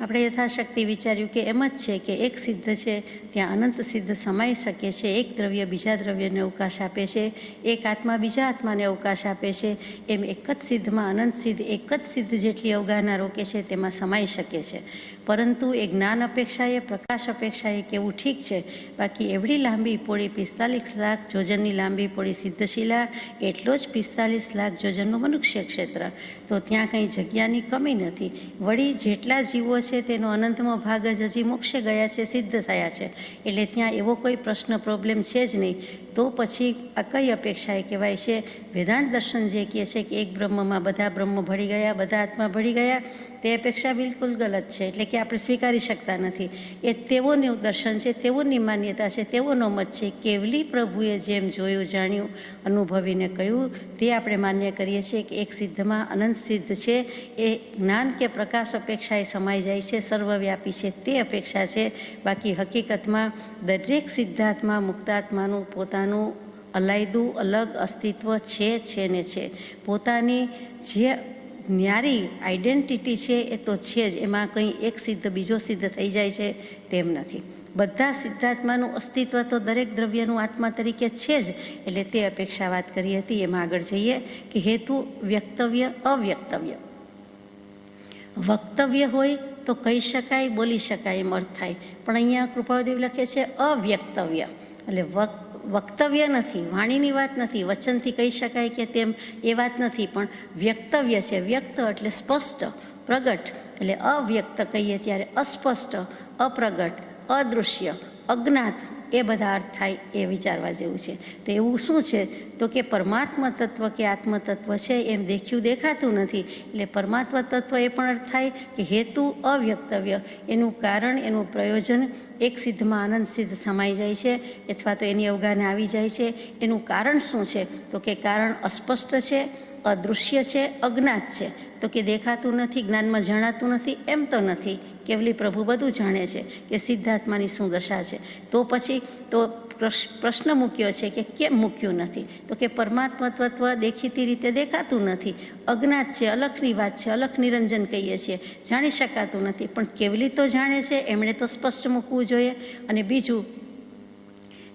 આપણે યથાશક્તિ વિચાર્યું કે એમ જ છે કે એક સિદ્ધ છે ત્યાં અનંત સિદ્ધ સમાઈ શકે છે, એક દ્રવ્ય બીજા દ્રવ્યને અવકાશ આપે છે, એક આત્મા બીજા આત્માને અવકાશ આપે છે, એમ એક જ સિદ્ધમાં અનંત સિદ્ધ એક જ સિદ્ધ જેટલી અવગાહના રોકે છે તેમાં સમાઈ શકે છે. પરંતુ એ જ્ઞાન અપેક્ષાએ, પ્રકાશ અપેક્ષાએ કેવું ઠીક છે, બાકી એવડી લાંબી પોળી 45 લાખ જોજનની લાંબી પોળી સિદ્ધશિલા, એટલો જ 45 લાખ જોજનનું મનુષ્ય ક્ષેત્ર, તો ત્યાં કંઈ જગ્યાની કમી નથી. વળી જેટલા જીવો છે તેનો અનંતમાં ભાગ જ હજી મોક્ષે ગયા છે, સિદ્ધ થયા છે, એટલે ત્યાં એવો કોઈ પ્રશ્ન પ્રોબ્લેમ છે જ નહીં. તો પછી આ કઈ અપેક્ષાએ કહેવાય છે? વેદાંત દર્શન જે કહે છે કે એક બ્રહ્મમાં બધા બ્રહ્મ ભળી ગયા, બધા આત્મા ભળી ગયા, તે અપેક્ષા બિલકુલ ગલત છે. એટલે કે આપણે સ્વીકારી શકતા નથી. એ તેઓનું દર્શન છે, તેઓની માન્યતા છે, તેઓનો મત છે. કેવલી પ્રભુએ જેમ જોયું, જાણ્યું, અનુભવીને કહ્યું તે આપણે માન્ય કરીએ છીએ કે એક સિદ્ધમાં અનંત સિદ્ધ છે, એ જ્ઞાન કે પ્રકાશ અપેક્ષાએ સમાઈ જાય છે, સર્વવ્યાપી છે, તે અપેક્ષા છે. બાકી હકીકતમાં દરેક સિદ્ધાત્મા મુક્તાત્માનું પોતાનું અલાયદું અલગ અસ્તિત્વ છે ને છે. પોતાની જે ન્યારી આઈડેન્ટિટી છે એ તો છે જ, એમાં કંઈ એક સિદ્ધ બીજો સિદ્ધ થઈ જાય છે તેમ નથી. બધા સિદ્ધાત્માનું અસ્તિત્વ તો દરેક દ્રવ્યનું આત્મા તરીકે છે જ. એટલે તે અપેક્ષા વાત કરી હતી. એમાં આગળ જઈએ કે હેતુ વ્યક્તવ્ય અવ્યક્તવ્ય. વક્તવ્ય હોય તો કહી શકાય, બોલી શકાય એમ અર્થ થાય, પણ અહીંયા કૃપાદેવ લખે છે અવ્યક્તવ્ય, એટલે વક્તવ્ય નથી, વાણીની વાત નથી, વચનથી કહી શકાય કે તેમ એ વાત નથી, પણ વ્યક્તવ્ય છે. વ્યક્ત એટલે સ્પષ્ટ, પ્રગટ, એટલે અવ્યક્ત કહીએ ત્યારે અસ્પષ્ટ, અપ્રગટ, અદૃશ્ય, અજ્ઞાત, એ બધા અર્થ થાય એ વિચારવા જેવું છે. તો એવું શું છે? તો કે પરમાત્મા તત્વ કે આત્મતત્વ છે એમ દેખ્યું દેખાતું નથી. એટલે પરમાત્મા તત્વ એ પણ અર્થ થાય કે હેતુ અવ્યક્તવ્ય, એનું કારણ, એનું પ્રયોજન એક સિદ્ધમાં આનંદ સિદ્ધ સમાઈ જાય છે, અથવા તો એની અવગાહના આવી જાય છે. એનું કારણ શું છે? તો કે કારણ અસ્પષ્ટ છે, અદૃશ્ય છે, અજ્ઞાત છે. તો કે દેખાતું નથી, જ્ઞાનમાં જણાતું નથી એમ તો નથી. કેવલી પ્રભુ બધું જાણે છે કે સિદ્ધાત્માની શું દશા છે. તો પછી તો પ્રશ્ન મૂક્યો છે કે કેમ મૂક્યું નથી? તો કે પરમાત્મા તત્વ દેખીતી રીતે દેખાતું નથી, અજ્ઞાત છે, અલખની વાત છે, અલખ નિરંજન કહીએ છીએ, જાણી શકાતું નથી. પણ કેવલી તો જાણે છે, એમણે તો સ્પષ્ટ મૂકવું જોઈએ. અને બીજું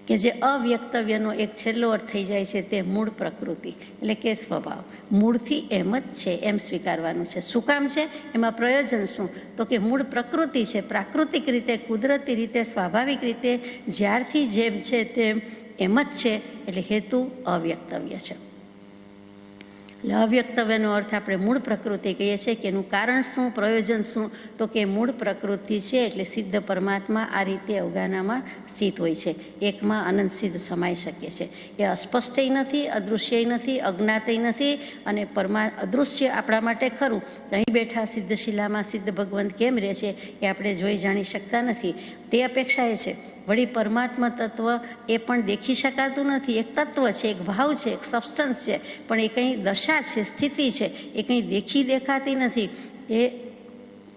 કે જે અવ્યક્તવ્યનો એક છેલ્લો અર્થ થઈ જાય છે તે મૂળ પ્રકૃતિ, એટલે કે સ્વભાવ. મૂળથી એમ જ છે એમ સ્વીકારવાનું છે. શું કામ છે? એમાં પ્રયોજન શું? તો કે મૂળ પ્રકૃતિ છે, પ્રાકૃતિક રીતે, કુદરતી રીતે, સ્વાભાવિક રીતે જ્યારથી જેમ છે તેમ એમ જ છે. એટલે હેતુ અવ્યક્તવ્ય છે. એટલે અવ્યક્તવ્યનો અર્થ આપણે મૂળ પ્રકૃતિ કહીએ છીએ કે એનું કારણ શું, પ્રયોજન શું? તો કે મૂળ પ્રકૃતિ છે. એટલે સિદ્ધ પરમાત્મા આ રીતે અવગાહનામાં સ્થિત હોય છે, એકમાં અનંત સિદ્ધ સમાઈ શકે છે. એ અસ્પષ્ટય નથી, અદૃશ્યય નથી, અજ્ઞાતય નથી. અને અદૃશ્ય આપણા માટે ખરું, અહીં બેઠા સિદ્ધશિલામાં સિદ્ધ ભગવંત કેમ રહે છે એ આપણે જોઈ જાણી શકતા નથી, તે અપેક્ષા એ છે. વળી પરમાત્મા તત્વ એ પણ દેખી શકાતું નથી, એક તત્વ છે, એક ભાવ છે, એક સબસ્ટન્સ છે, પણ એ કંઈ દશા છે, સ્થિતિ છે, એ કંઈ દેખાતી નથી, એ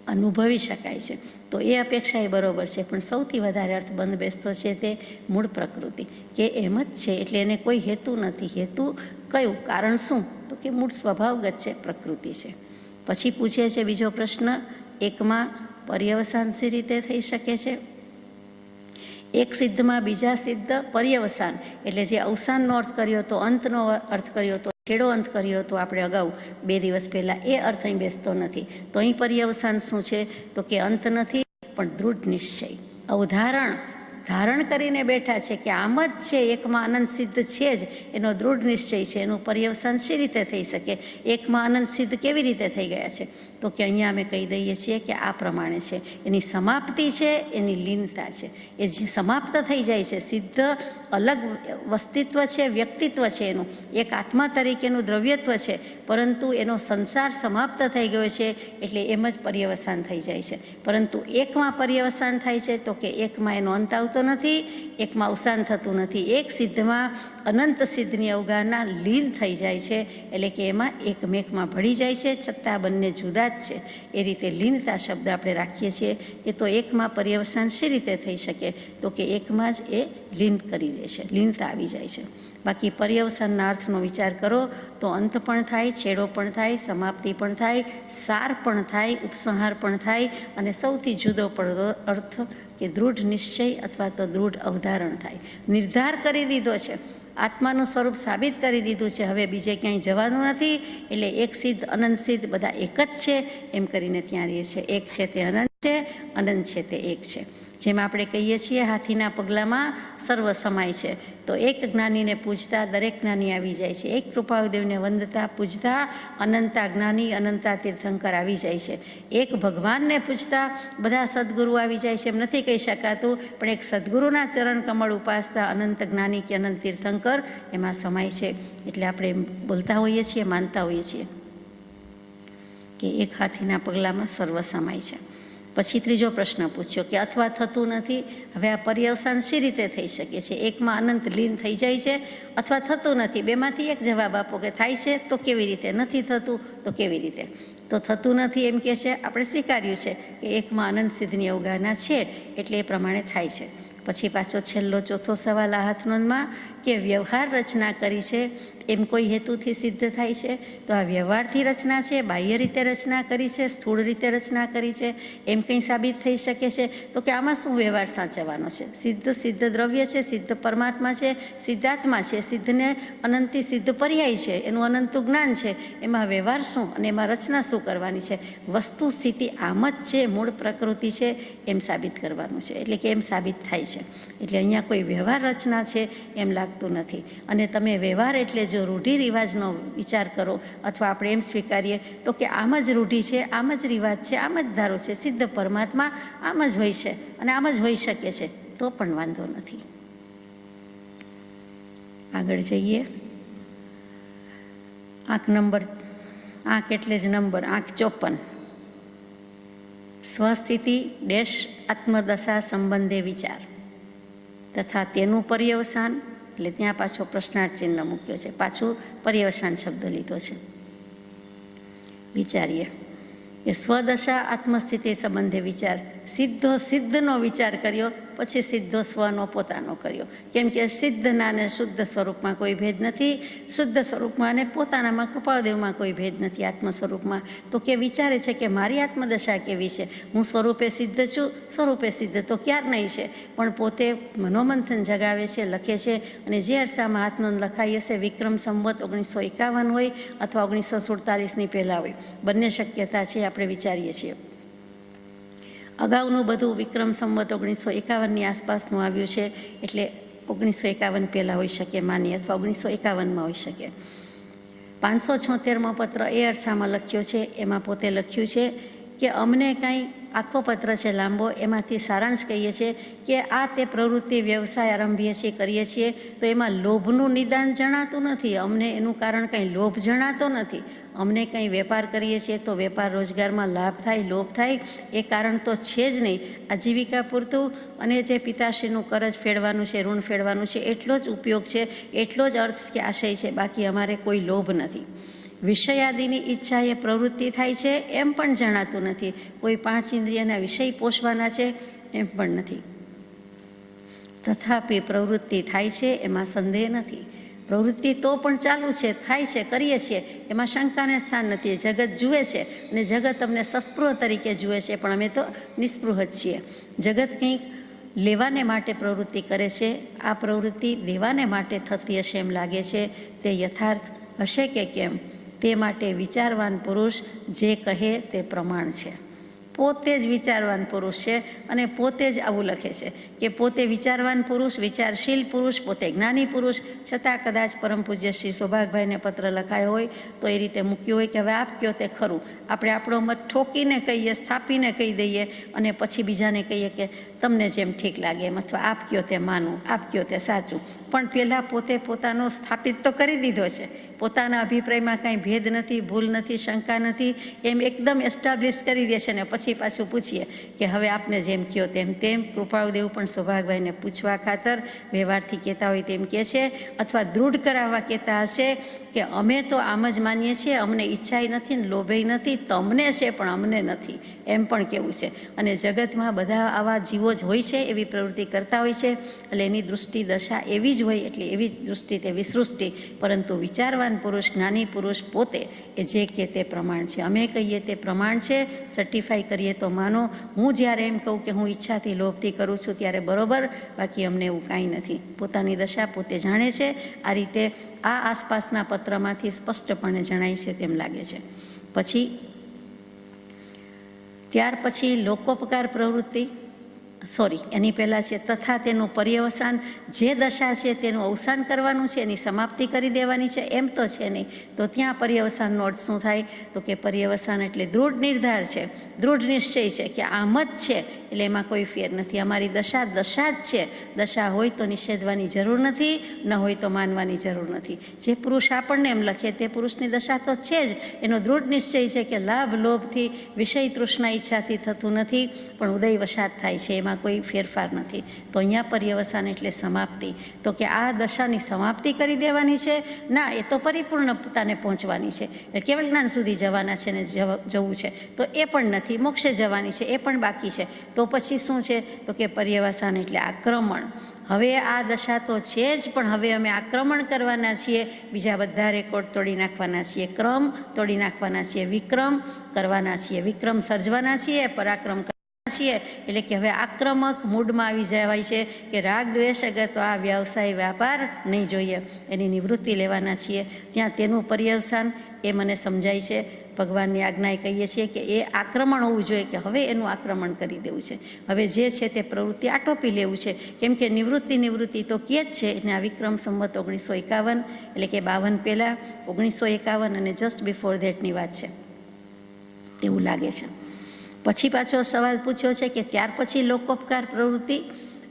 અનુભવી શકાય છે. તો એ અપેક્ષા એ બરોબર છે. પણ સૌથી વધારે અર્થ બંધ બેસતો છે તે મૂળ પ્રકૃતિ, કે એમ જ છે. એટલે એને કોઈ હેતુ નથી. હેતુ કયું? કારણ શું? તો કે મૂળ સ્વભાવગત છે, પ્રકૃતિ છે. પછી પૂછે છે બીજો પ્રશ્ન, એકમાં પર્યવસાન શી રીતે થઈ શકે છે? એક સિદ્ધમાં બીજા સિદ્ધ પર્યવસાન, એટલે જે અવસાનનો અર્થ કર્યો હતો, અંતનો અર્થ કર્યો હતો, છેડો અંત કર્યો હતો આપણે અગાઉ 2 દિવસ પહેલાં, એ અર્થ અહીં બેસતો નથી. તો અહીં પર્યવસાન શું છે? તો કે અંત નથી, પણ દૃઢ નિશ્ચય, અવધારણ, ધારણ કરીને બેઠા છે કે આમ જ છે, એકમાં આનંદ સિદ્ધ છે જ, એનો દૃઢ નિશ્ચય છે. એનું પર્યવસાન શી રીતે થઈ શકે? એકમાં આનંદ સિદ્ધ કેવી રીતે થઈ ગયા છે? તો કે અહીંયા અમે કહી દઈએ છીએ કે આ પ્રમાણે છે. એની સમાપ્તિ છે, એની લીનતા છે. એ જે સમાપ્ત થઈ જાય છે, સિદ્ધ અલગ વસ્તિત્વ છે, વ્યક્તિત્વ છે, એનું એક આત્મા તરીકેનું દ્રવ્યત્વ છે, પરંતુ એનો સંસાર સમાપ્ત થઈ ગયો છે, એટલે એમ જ પર્યવસાન થઈ જાય છે. પરંતુ એકમાં પર્યવસાન થાય છે, તો કે એકમાં એનો અંત આવતો નથી, એકમાં અવસાન થતું નથી. એક સિદ્ધમાં અનંત સિદ્ધની અવગાહના લીન થઈ જાય છે, એટલે કે એમાં એકમેકમાં ભળી જાય છે, છતાં બંને જુદા જ છે. એ રીતે લીનતા શબ્દ આપણે રાખીએ છીએ કે તો એકમાં પર્યવસાન શી રીતે થઈ શકે? તો કે એકમાં જ એ લીન કરી દે છે, લીનતા આવી જાય છે. બાકી પર્યવસાનના અર્થનો વિચાર કરો તો અંત પણ થાય, છેડો પણ થાય, સમાપ્તિ પણ થાય, સાર પણ થાય, ઉપસંહાર પણ થાય અને સૌથી જુદો પડતો અર્થ કે દૃઢ નિશ્ચય અથવા તો દૃઢ અવધારણ થાય. નિર્ધાર કરી દીધો છે, આત્માનું સ્વરૂપ સાબિત કરી દીધું છે, હવે બીજે ક્યાંય જવાનું નથી. એટલે એક સિદ્ધ અનંત સિદ્ધ બધા એક જ છે એમ કરીને ત્યાં રહીએ છીએ. એક છે તે અનંત છે, અનંત છે તે એક છે. જેમ આપણે કહીએ છીએ હાથીના પગલામાં સર્વ સમાય છે, તો એક જ્ઞાનીને પૂજતા દરેક જ્ઞાની આવી જાય છે. એક કૃપાળુદેવને વંદતા પૂજતા અનંતા જ્ઞાની અનંતા તીર્થંકર આવી જાય છે. એક ભગવાનને પૂજતા બધા સદગુરુ આવી જાય છે એમ નથી કહી શકાતું, પણ એક સદગુરુના ચરણ કમળ ઉપાસતા અનંત જ્ઞાની કે અનંત તીર્થંકર એમાં સમાય છે. એટલે આપણે બોલતા હોઈએ છીએ, માનતા હોઈએ છીએ કે એક હાથીના પગલામાં સર્વ સમાય છે. પછી ત્રીજો પ્રશ્ન પૂછ્યો કે અથવા થતું નથી. હવે આ પર્યવસાન શી રીતે થઈ શકે છે? એકમાં અનંત લીન થઈ જાય છે અથવા થતું નથી. બેમાંથી એક જવાબ આપો કે થાય છે તો કેવી રીતે, નથી થતું તો કેવી રીતે. તો થતું નથી એમ કે છે, આપણે સ્વીકાર્યું છે કે એકમાં અનંત સિદ્ધની અવગાહના છે એટલે એ પ્રમાણે થાય છે. પછી પાછો છેલ્લો ચોથો સવાલ આ હાથનોંધમાં કે વ્યવહાર રચના કરી છે એમ કોઈ હેતુથી સિદ્ધ થાય છે? તો આ વ્યવહારથી રચના છે, બાહ્ય રીતે રચના કરી છે, સ્થૂળ રીતે રચના કરી છે એમ કંઈ સાબિત થઈ શકે છે? તો કે આમાં શું વ્યવહાર સાચવવાનો છે? સિદ્ધ સિદ્ધ દ્રવ્ય છે, સિદ્ધ પરમાત્મા છે, સિદ્ધાત્મા છે, સિદ્ધને અનંતી સિદ્ધ પર્યાય છે, એનું અનંતું જ્ઞાન છે. એમાં વ્યવહાર શું અને એમાં રચના શું કરવાની છે? વસ્તુ સ્થિતિ આમ જ છે, મૂળ પ્રકૃતિ છે એમ સાબિત કરવાનું છે. એટલે કે એમ સાબિત થાય છે. એટલે અહીંયા કોઈ વ્યવહાર રચના છે એમ લાગતું નથી. અને તમે વ્યવહાર એટલે જો રૂઢિ રિવાજનો વિચાર કરો અથવા આપણે એમ સ્વીકારીએ તો કે આમ જ રૂઢિ છે, આમ જ રિવાજ છે, આમ જ ધારો છે, સિદ્ધ પરમાત્મા આમ જ હોય છે અને આમ જ હોઈ શકે છે, તો પણ વાંધો નથી. આગળ જઈએ. આંક એટલે જ નંબર, આંક 54. સ્વસ્થિતિ ડેશ આત્મદશા સંબંધે વિચાર તથા તેનું પર્યવસાન. એટલે ત્યાં પાછો પ્રશ્નાર્થ ચિહ્ન મૂક્યો છે, પાછું પર્યવસાન શબ્દ લીધો છે. વિચારીએ કે સ્વદશા આત્મસ્થિતિ સંબંધે વિચાર. સિદ્ધો સિદ્ધનો વિચાર કર્યો, પછી સિદ્ધો સ્વનો પોતાનો કર્યો. કેમ કે સિદ્ધના અને શુદ્ધ સ્વરૂપમાં કોઈ ભેદ નથી, શુદ્ધ સ્વરૂપમાં અને પોતાનામાં કૃપાળદેવમાં કોઈ ભેદ નથી, આત્મ સ્વરૂપમાં. તો કે વિચારે છે કે મારી આત્મદશા કેવી છે? હું સ્વરૂપે સિદ્ધ છું, સ્વરૂપે સિદ્ધ તો ક્યાર નહીં છે, પણ પોતે મનોમંથન જગાવે છે, લખે છે. અને જે અરસામાં હાથનોંધ લખાઈ હશે વિક્રમ સંવત 1951 હોય અથવા 1947ની પહેલાં હોય, બંને શક્યતા છે, આપણે વિચારીએ છીએ. અગાઉનું બધું વિક્રમ સંવત 1951ની આસપાસનું આવ્યું છે, એટલે 1951 પહેલાં હોઈ શકે માની, અથવા 1951માં હોઈ શકે. 576મો પત્ર એ અરસામાં લખ્યો છે. એમાં પોતે લખ્યું છે કે અમને કાંઈ, આખો પત્ર છે લાંબો, એમાંથી સારાંશ કહીએ છીએ કે આ તે પ્રવૃત્તિ વ્યવસાય આરંભીએ છીએ, કરીએ છીએ તો એમાં લોભનું નિદાન જણાતું નથી. અમને એનું કારણ કંઈ લોભ જણાતો નથી. અમને કંઈ વેપાર કરીએ છીએ તો વેપાર રોજગારમાં લાભ થાય, લોભ થાય, એ કારણ તો છે જ નહીં. આજીવિકા પૂરતું અને જે પિતાશ્રીનું કરજ ફેડવાનું છે, ઋણ ફેડવાનું છે, એટલો જ ઉપયોગ છે, એટલો જ અર્થ કે આશય છે, બાકી અમારે કોઈ લોભ નથી. વિષયાદિની ઈચ્છા એ પ્રવૃત્તિ થાય છે એમ પણ જણાતું નથી. કોઈ 5 ઇન્દ્રિયના વિષય પોષવાના છે એમ પણ નથી. તથાપિ પ્રવૃત્તિ થાય છે એમાં સંદેહ નથી. પ્રવૃત્તિ તો પણ ચાલુ છે, થાય છે, કરીએ છીએ, એમાં શંકાને સ્થાન નથી. જગત જુએ છે અને જગત અમને સસ્પૃહ તરીકે જુએ છે, પણ અમે તો નિસ્પૃહ જ છીએ. જગત કંઈક લેવાને માટે પ્રવૃત્તિ કરે છે, આ પ્રવૃત્તિ દેવાને માટે થતી હશે એમ લાગે છે. તે યથાર્થ હશે કે કેમ, તે માટે વિચારવાન પુરુષ જે કહે તે પ્રમાણ છે. પોતે જ વિચારવાન પુરુષ છે અને પોતે જ આવું લખે છે કે પોતે વિચારવાન પુરુષ, વિચારશીલ પુરુષ, પોતે જ્ઞાની પુરુષ, છતાં કદાચ પરમ પૂજ્ય શ્રી સૌભાગભાઈને પત્ર લખાયો હોય તો એ રીતે મૂક્યું હોય કે હવે આપ કહો તે ખરું. આપણે આપણો મત ઠોકીને કહીએ, સ્થાપીને કહી દઈએ અને પછી બીજાને કહીએ કે તમને જેમ ઠીક લાગે એમ, અથવા આપ કહો તે માનવું, આપ કહો તે સાચું. પણ પહેલાં પોતે પોતાનો સ્થાપિત તો કરી દીધો છે પોતાના અભિપ્રાયમાં કાંઈ ભેદ નથી, ભૂલ નથી, શંકા નથી, એમ એકદમ એસ્ટાબ્લિશ કરી દે છે ને પછી પાછું પૂછીએ કે હવે આપને જેમ કહો તેમ. કૃપાળુદેવ પણ સૌભાગભાઈને પૂછવા ખાતર વ્યવહારથી કહેતા હોય તેમ કહે છે, અથવા દૃઢ કરાવવા કહેતા હશે કે અમે તો આમ જ માનીએ છીએ, અમને ઈચ્છાય નથી ને લોભેય નથી, તમને છે પણ અમને નથી, એમ પણ કહેવું છે. અને જગતમાં બધા આવા જીવો જ હોય છે, એવી પ્રવૃત્તિ કરતા હોય છે, એટલે એની દૃષ્ટિ દશા એવી જ હોય, એટલે એવી જ દૃષ્ટિ તેવી સૃષ્ટિ. પરંતુ વિચારવાન પુરુષ, જ્ઞાની પુરુષ પોતે એ જે કહે તે પ્રમાણ છે. અમે કહીએ તે પ્રમાણ છે, સર્ટિફાઈ કરીએ તો માનો. હું જ્યારે એમ કહું કે હું ઈચ્છાથી લોભથી કરું છું ત્યારે બરોબર, બાકી અમને એવું કાંઈ નથી. પોતાની દશા પોતે જાણે છે. આ રીતે આ આસપાસના પત્રમાંથી સ્પષ્ટપણે જણાય છે તેમ લાગે છે. ત્યાર પછી લોકોપકાર પ્રવૃત્તિ, એની પહેલાં છે તથા તેનું પર્યવસાન. જે દશા છે તેનું અવસાન કરવાનું છે, એની સમાપ્તિ કરી દેવાની છે, એમ તો છે નહીં. તો ત્યાં પર્યવસાનનો અર્થ શું થાય? તો કે પર્યવસાન એટલે દૃઢ નિર્ધાર છે, દૃઢ નિશ્ચય છે કે આમ જ છે, એટલે એમાં કોઈ ફેર નથી. અમારી દશા દશા જ છે. દશા હોય તો નિષેધવાની જરૂર નથી, ન હોય તો માનવાની જરૂર નથી. જે પુરુષ આપણને એમ લખે તે પુરુષની દશા તો છે જ. એનો દૃઢ નિશ્ચય છે કે લાભ લોભથી, વિષય તૃષ્ણા ઈચ્છાથી થતું નથી, પણ ઉદય વશાત થાય છે, એમાં કોઈ ફેરફાર નથી. તો અહીંયા પર્યવસાન એટલે સમાપ્તિ. તો કે આ દશાની સમાપ્તિ કરી દેવાની છે? ના, એ તો પરિપૂર્ણતાને પહોંચવાની છે, એટલે કેવળ જ્ઞાન સુધી જવાના છે ને જવું છે. તો એ પણ નથી. મોક્ષે જવાની છે, એ પણ બાકી છે. તો પછી શું છે? તો કે પર્યવસાન એટલે આક્રમણ. હવે આ દશા તો છે જ, પણ હવે અમે આક્રમણ કરવાના છીએ, બીજા બધા રેકોર્ડ તોડી નાખવાના છીએ, ક્રમ તોડી નાખવાના છીએ, વિક્રમ કરવાના છીએ, વિક્રમ સર્જવાના છીએ, પરાક્રમ છીએ. એટલે કે હવે આક્રમક મૂડમાં આવી જવાય છે કે રાગ દ્વેષ અગર તો આ વ્યવસાય વ્યાપાર નહીં જોઈએ, એની નિવૃત્તિ લેવાના છીએ. ત્યાં તેનું પર્યવસાન એ મને સમજાય છે. ભગવાનની આજ્ઞાએ કહીએ છીએ કે એ આક્રમણ હોવું જોઈએ, કે હવે એનું આક્રમણ કરી દેવું છે. હવે જે છે તે પ્રવૃત્તિ આટોપી લેવું છે, કેમ કે નિવૃત્તિ તો કહે જ છે. એને આ વિક્રમ સંવત 1951 એટલે કે 52 પહેલાં 1951 અને જસ્ટ બિફોર ધેટની વાત છે તેવું લાગે છે. પછી પાછો સવાલ પૂછ્યો છે કે ત્યાર પછી લોકોપકાર પ્રવૃત્તિ.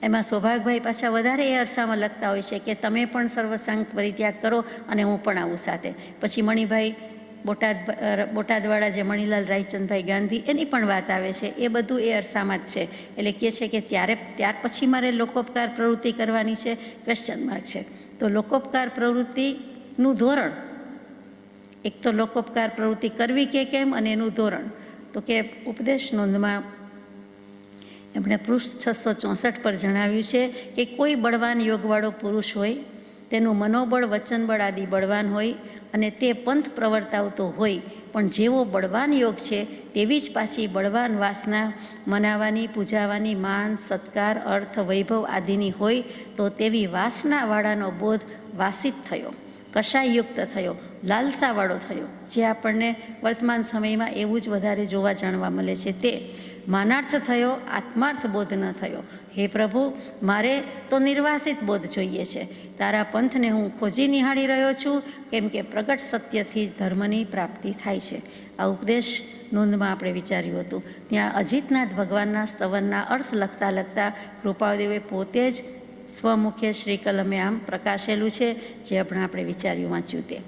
એમાં સૌભાગભાઈ પાછા વધારે એ અરસામાં લખતા હોય છે કે તમે પણ સર્વસંગ પરિત્યાગ કરો અને હું પણ આવું સાથે. પછી મણિભાઈ બોટાદવાળા જે મણિલાલ રાયચંદભાઈ ગાંધી, એની પણ વાત આવે છે. એ બધું એ અરસામાં જ છે. એટલે કહે છે કે ત્યાર પછી મારે લોકોપકાર પ્રવૃત્તિ કરવાની છે? ક્વેશ્ચન માર્ક છે. તો લોકોપકાર પ્રવૃત્તિનું ધોરણ, એક તો લોકોપકાર પ્રવૃત્તિ કરવી કે કેમ અને એનું ધોરણ. તો કે ઉપદેશ નોંધમાં એમણે પૃષ્ઠ 664 પર જણાવ્યું છે કે કોઈ બળવાન યોગવાળો પુરુષ હોય, તેનું મનોબળ, વચનબળ આદિ બળવાન હોય અને તે પંથ પ્રવર્તાવતો હોય, પણ જેવો બળવાન યોગ છે તેવી જ પાછી બળવાન વાસના મનાવાની, પૂજાવાની, માન, સત્કાર, અર્થ, વૈભવ આદિની હોય, તો તેવી વાસનાવાળાનો બોધ વાસિત થયો, કષાયુક્ત થયો, લાલસાવાળો થયો, જે આપણને વર્તમાન સમયમાં એવું જ વધારે જોવા જાણવા મળે છે. તે માનાર્થ થયો, આત્માર્થ બોધ ન થયો. હે પ્રભુ, મારે તો નિર્વાસિત બોધ જોઈએ છે. તારા પંથને હું ખોજી નિહાળી રહ્યો છું, કેમ કે પ્રગટ સત્યથી જ ધર્મની પ્રાપ્તિ થાય છે. આ ઉપદેશ નોંધમાં આપણે વિચાર્યું હતું. ત્યાં અજીતનાથ ભગવાનના સ્તવનના અર્થ લખતા કૃપાળુદેવે પોતે જ સ્વમુખે શ્રી કલમે આમ પ્રકાશેલું છે, જે આપણે વિચાર્યું, વાંચ્યું તે.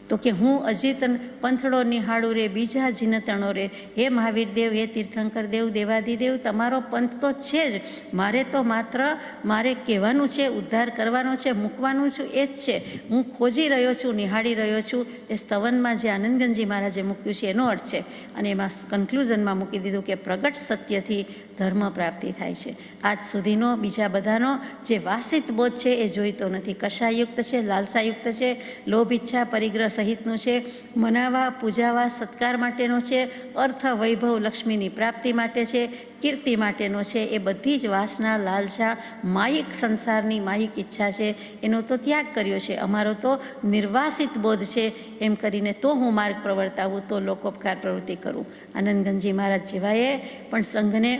તો કે હું અજીત પંથડો નિહાળું રે, બીજા જીનતણો રે. હે મહાવીર દેવ, હે તીર્થંકર દેવ, દેવાદિદેવ, તમારો પંથ તો છે જ. મારે કહેવાનું છે, ઉદ્ધાર કરવાનો છે, મૂકવાનું છું, એ જ છે. હું ખોજી રહ્યો છું, નિહાળી રહ્યો છું. એ સ્તવનમાં જે આનંદગંજી મહારાજે મૂક્યું છે એનો અર્થ છે. અને એમાં કન્ક્લુઝનમાં મૂકી દીધું કે પ્રગટ સત્યથી ધર્મ પ્રાપ્તિ થાય છે. આજ સુધીનો બીજા બધાનો જે વાસિત બોધ છે એ જોઈતો નથી. કષાયુક્ત છે, લાલસાયુક્ત છે, લોભ, ઈચ્છા, પરિગ્રહ સહિતનું છે, મનાવા, પૂજાવા, સત્કાર માટેનો છે, અર્થ, વૈભવ, લક્ષ્મીની પ્રાપ્તિ માટે છે, કીર્તિ માટેનો છે. એ બધી જ વાસના, લાલસા, માયિક સંસારની માયિક ઈચ્છા છે, એનો તો ત્યાગ કર્યો છે. અમારો તો નિર્વાસિત બોધ છે. એમ કરીને તો હું માર્ગ પ્રવર્તાવું, તો લોકોપકાર પ્રવૃત્તિ કરું. આનંદગંજી મહારાજ જેવાએ પણ સંઘને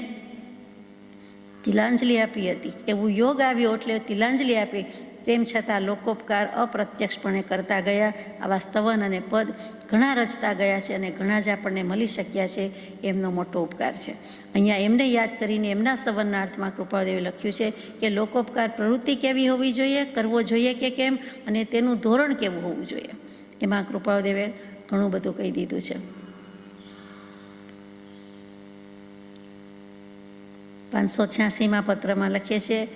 તિલાંજલિ આપી હતી. એવું યોગ આવ્યો એટલે તિલાંજલિ આપી. તેમ છતાં લોકોપકાર અપ્રત્યક્ષપણે કરતા ગયા. આવા સ્તવન અને પદ ઘણા રચતા ગયા છે અને ઘણા જ આપણને મળી શક્યા છે. એમનો મોટો ઉપકાર છે. અહીંયા એમને યાદ કરીને એમના સ્તવનના અર્થમાં કૃપાળુદેવે લખ્યું છે કે લોકોપકાર પ્રવૃત્તિ કેવી હોવી જોઈએ, કરવો જોઈએ કે કેમ, અને તેનું ધોરણ કેવું હોવું જોઈએ. એમાં કૃપાળુદેવે ઘણું બધું કહી દીધું છે. 586માં પત્રમાં લખીએ છીએ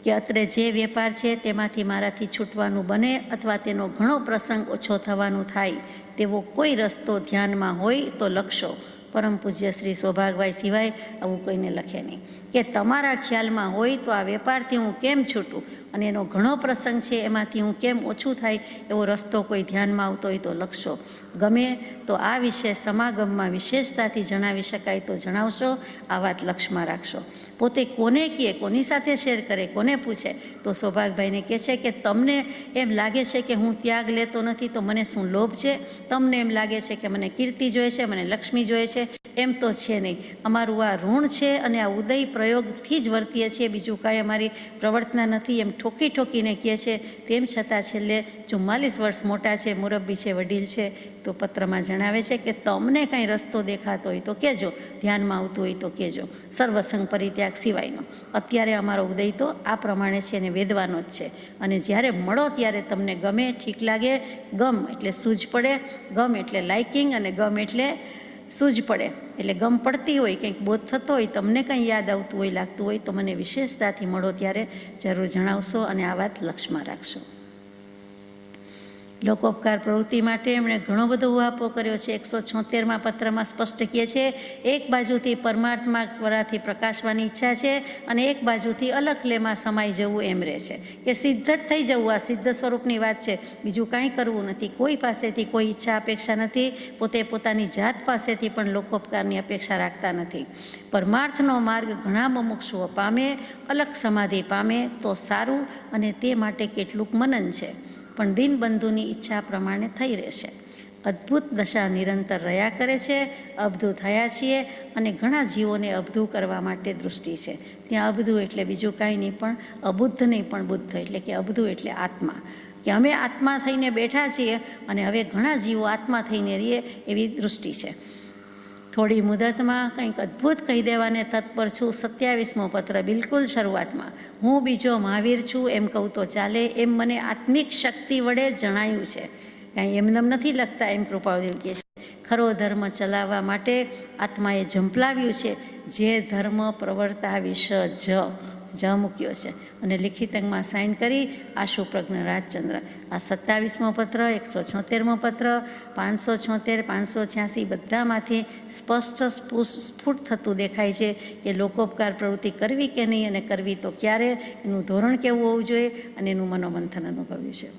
કે અત્રે જે વેપાર છે તેમાંથી મારાથી છૂટવાનું બને અથવા તેનો ઘણો પ્રસંગ ઓછો થવાનું થાય તેવો કોઈ રસ્તો ધ્યાનમાં હોય તો લખશો. પરમ પૂજ્ય શ્રી સૌભાગભાઈ સિવાય આવું કોઈને લખે નહીં કે તમારા ખ્યાલમાં હોય તો આ વેપારથી હું કેમ છૂટું અને એનો ઘણો પ્રસંગ છે એમાંથી હું કેમ ઓછું થાય એવો રસ્તો કોઈ ધ્યાનમાં આવતો હોય તો લખશો. ગમે તો આ વિશે સમાગમમાં વિશેષતાથી જણાવી શકાય તો જણાવશો. આ વાત લક્ષમાં રાખશો. પોતે કોને કહે, કોની સાથે શેર કરે, કોને પૂછે તો સૌભાગભાઈને કહે છે કે તમને એમ લાગે છે કે હું ત્યાગ લેતો નથી તો મને શું લોભ છે? તમને એમ લાગે છે કે મને કીર્તિ જોઈએ છે, મને લક્ષ્મી જોઈએ છે? એમ તો છે નહીં. અમારું આ ઋણ છે અને આ ઉદય પ્રયોગથી જ વર્તીએ છીએ, બીજું કાંઈ અમારી પ્રવર્તના નથી એમ ઠોકી ઠોકીને કહે છે. તેમ છતાં છેલ્લે 44 વર્ષ મોટા છે, મુરબ્બી છે, વડીલ છે, તો પત્રમાં જણાવે છે કે તમને કાંઈ રસ્તો દેખાતો હોય તો કહેજો, ધ્યાનમાં આવતું હોય તો કહેજો. સર્વસંગ પરિત્યાગ સિવાયનો. અત્યારે અમારો ઉદય તો આ પ્રમાણે છે અને વેદવાનો જ છે. અને જ્યારે મળો ત્યારે તમને ગમે, ઠીક લાગે, ગમ એટલે સૂઝ પડે, ગમ એટલે લાઇકિંગ અને ગમ એટલે સૂઝ પડે, એટલે ગમ પડતી હોય, કંઈક બોધ થતો હોય, તમને કંઈ યાદ આવતું હોય, લાગતું હોય તો મને વિશેષતાથી મળો ત્યારે જરૂર જણાવશો અને આ વાત લક્ષમાં રાખશો. લોકોપકાર પ્રવૃત્તિ માટે એમણે ઘણો બધો ઉહાપો કર્યો છે. 176માં પત્રમાં સ્પષ્ટ કહે છે એક બાજુથી પરમાર્થમાં વરાથી પ્રકાશવાની ઈચ્છા છે અને એક બાજુથી અલખલેમાં સમાઈ જવું એમ રહે છે કે સિદ્ધ જ થઈ જવું. આ સિદ્ધ સ્વરૂપની વાત છે, બીજું કાંઈ કરવું નથી. કોઈ પાસેથી કોઈ ઈચ્છા અપેક્ષા નથી. પોતે પોતાની જાત પાસેથી પણ લોકોપકારની અપેક્ષા રાખતા નથી. પરમાર્થનો માર્ગ ઘણા મુમુક્ષુઓ પામે, અલખ સમાધિ પામે તો સારું અને તે માટે કેટલુંક મનન છે, પણ દીનબંધુની ઈચ્છા પ્રમાણે થઈ રહેશે. અદ્ભુત દશા નિરંતર રહ્યા કરે છે. અબધું થયા છીએ અને ઘણા જીવોને અબધું કરવા માટે દૃષ્ટિ છે. ત્યાં અબધું એટલે બીજું કાંઈ નહીં પણ અબુદ્ધ નહીં પણ બુદ્ધ, એટલે કે અબધું એટલે આત્મા, કે અમે આત્મા થઈને બેઠા છીએ અને હવે ઘણા જીવો આત્મા થઈને રહીએ એવી દૃષ્ટિ છે. થોડી મુદતમાં કંઈક અદ્ભુત કહી દેવાને તત્પર છું. 27મો પત્ર બિલકુલ શરૂઆતમાં હું બીજો મહાવીર છું એમ કહું તો ચાલે, એમ મને આત્મિક શક્તિ વડે જણાયું છે. કાંઈ એમનેમ નથી લખતા, એમ કૃપાળુદેવ કહે છે. ખરો ધર્મ ચલાવવા માટે આત્માએ ઝંપલાવ્યું છે. જે ધર્મ પ્રવર્તાવીશ જ મૂક્યો છે અને લિખિત અંગમાં સાઇન કરી આશુપ્રજ્ઞ રાજચંદ્ર. આ 27મો પત્ર, 176મો પત્ર, 576, 586 બધામાંથી સ્પષ્ટ સ્ફુટ થતું દેખાય છે કે લોકોપકાર પ્રવૃત્તિ કરવી કે નહીં અને કરવી તો ક્યારે, એનું ધોરણ કેવું હોવું જોઈએ અને એનું મનોમંથન અનુભવ્યું છે.